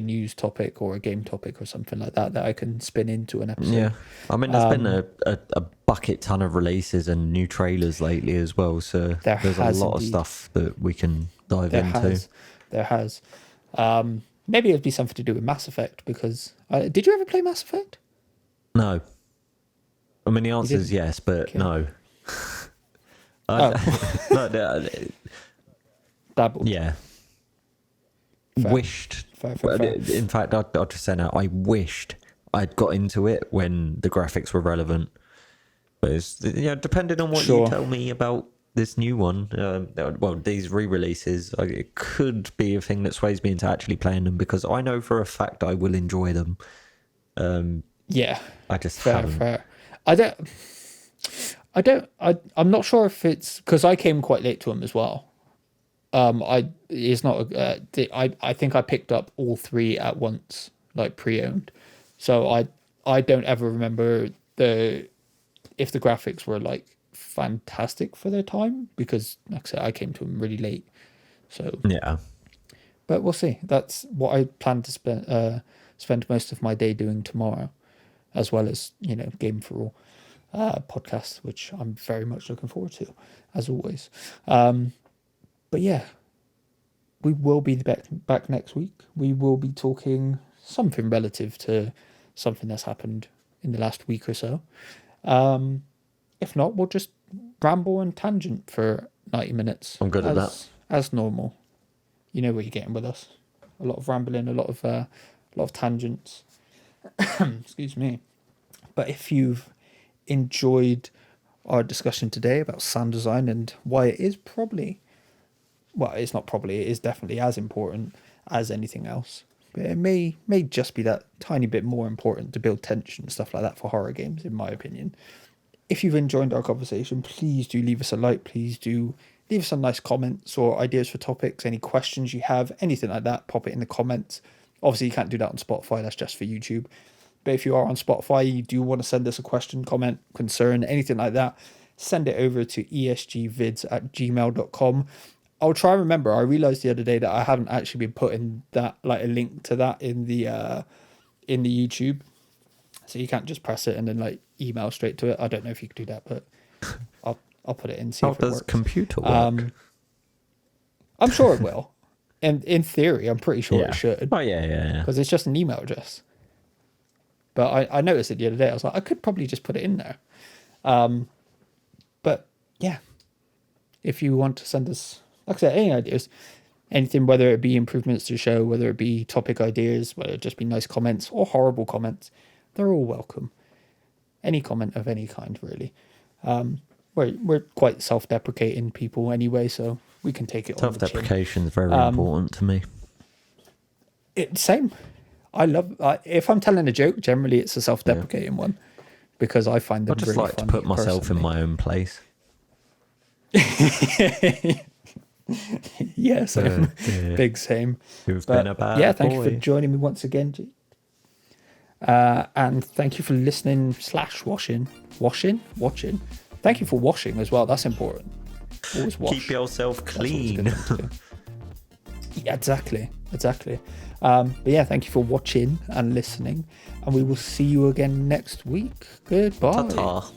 news topic or a game topic or something like that I can spin into an episode. Yeah. I mean, there's been a bucket ton of releases and new trailers lately as well, so there's a lot of stuff that we can dive into. There has. Maybe it'd be something to do with Mass Effect, because did you ever play Mass Effect? No. I mean, the answer is yes, but Okay. no. Oh. Dabbled. Yeah. Fair. Wished. Fair. In fact, I'll just say now, I wished I'd got into it when the graphics were relevant. But it's, depending on what you tell me about this new one, these re-releases, it could be a thing that sways me into actually playing them, because I know for a fact I will enjoy them. Yeah. I just haven't. Fair. I'm not sure if it's because I came quite late to them as well. It's not. I think I picked up all three at once, like pre-owned. So I don't ever remember if the graphics were like fantastic for their time, because like I said, I came to them really late. So Yeah. But we'll see. That's what I plan to spend most of my day doing tomorrow, as well as, Game for All podcast, which I'm very much looking forward to, as always. But yeah, we will be back next week. We will be talking something relative to something that's happened in the last week or so. If not, we'll just ramble and tangent for 90 minutes. I'm good at that. As normal. You know what you're getting with us. A lot of rambling, a lot of tangents. Excuse me. But if you've enjoyed our discussion today about sound design and why it is it is definitely as important as anything else. But it may just be that tiny bit more important to build tension and stuff like that for horror games, in my opinion. If you've enjoyed our conversation, please do leave us a like. Please do leave us some nice comments or ideas for topics, any questions you have, anything like that, pop it in the comments. Obviously, you can't do that on Spotify. That's just for YouTube. But if you are on Spotify, you do want to send us a question, comment, concern, anything like that, send it over to esgvids@gmail.com. I'll try and remember. I realized the other day that I haven't actually been putting that, like a link to that in the YouTube. So you can't just press it and then like email straight to it. I don't know if you could do that, but I'll put it in. See How if it does works. computer work? I'm sure it will. And in theory, I'm pretty sure it should. Oh yeah. Because it's just an email address. But I noticed it the other day. I was like, I could probably just put it in there. But yeah, if you want to send us, like I said, any ideas, anything, whether it be improvements to the show, whether it be topic ideas, whether it just be nice comments or horrible comments, they're all welcome. Any comment of any kind, really. We're quite self-deprecating people anyway, so we can take it on the chin. Self-deprecation is very important to me. Same. I love, if I'm telling a joke, generally it's a self-deprecating one, because I find them I just really like funny to put myself in my own place. Yeah, same. Big same. Who've been a bad yeah, thank boy. you for joining me once again, G. And thank you for listening / watching. Thank you for washing as well. That's important. Always wash. Keep yourself That's always a clean. good thing to do. Yeah, exactly. But yeah, thank you for watching and listening, and we will see you again next week. Goodbye. Ta-ta.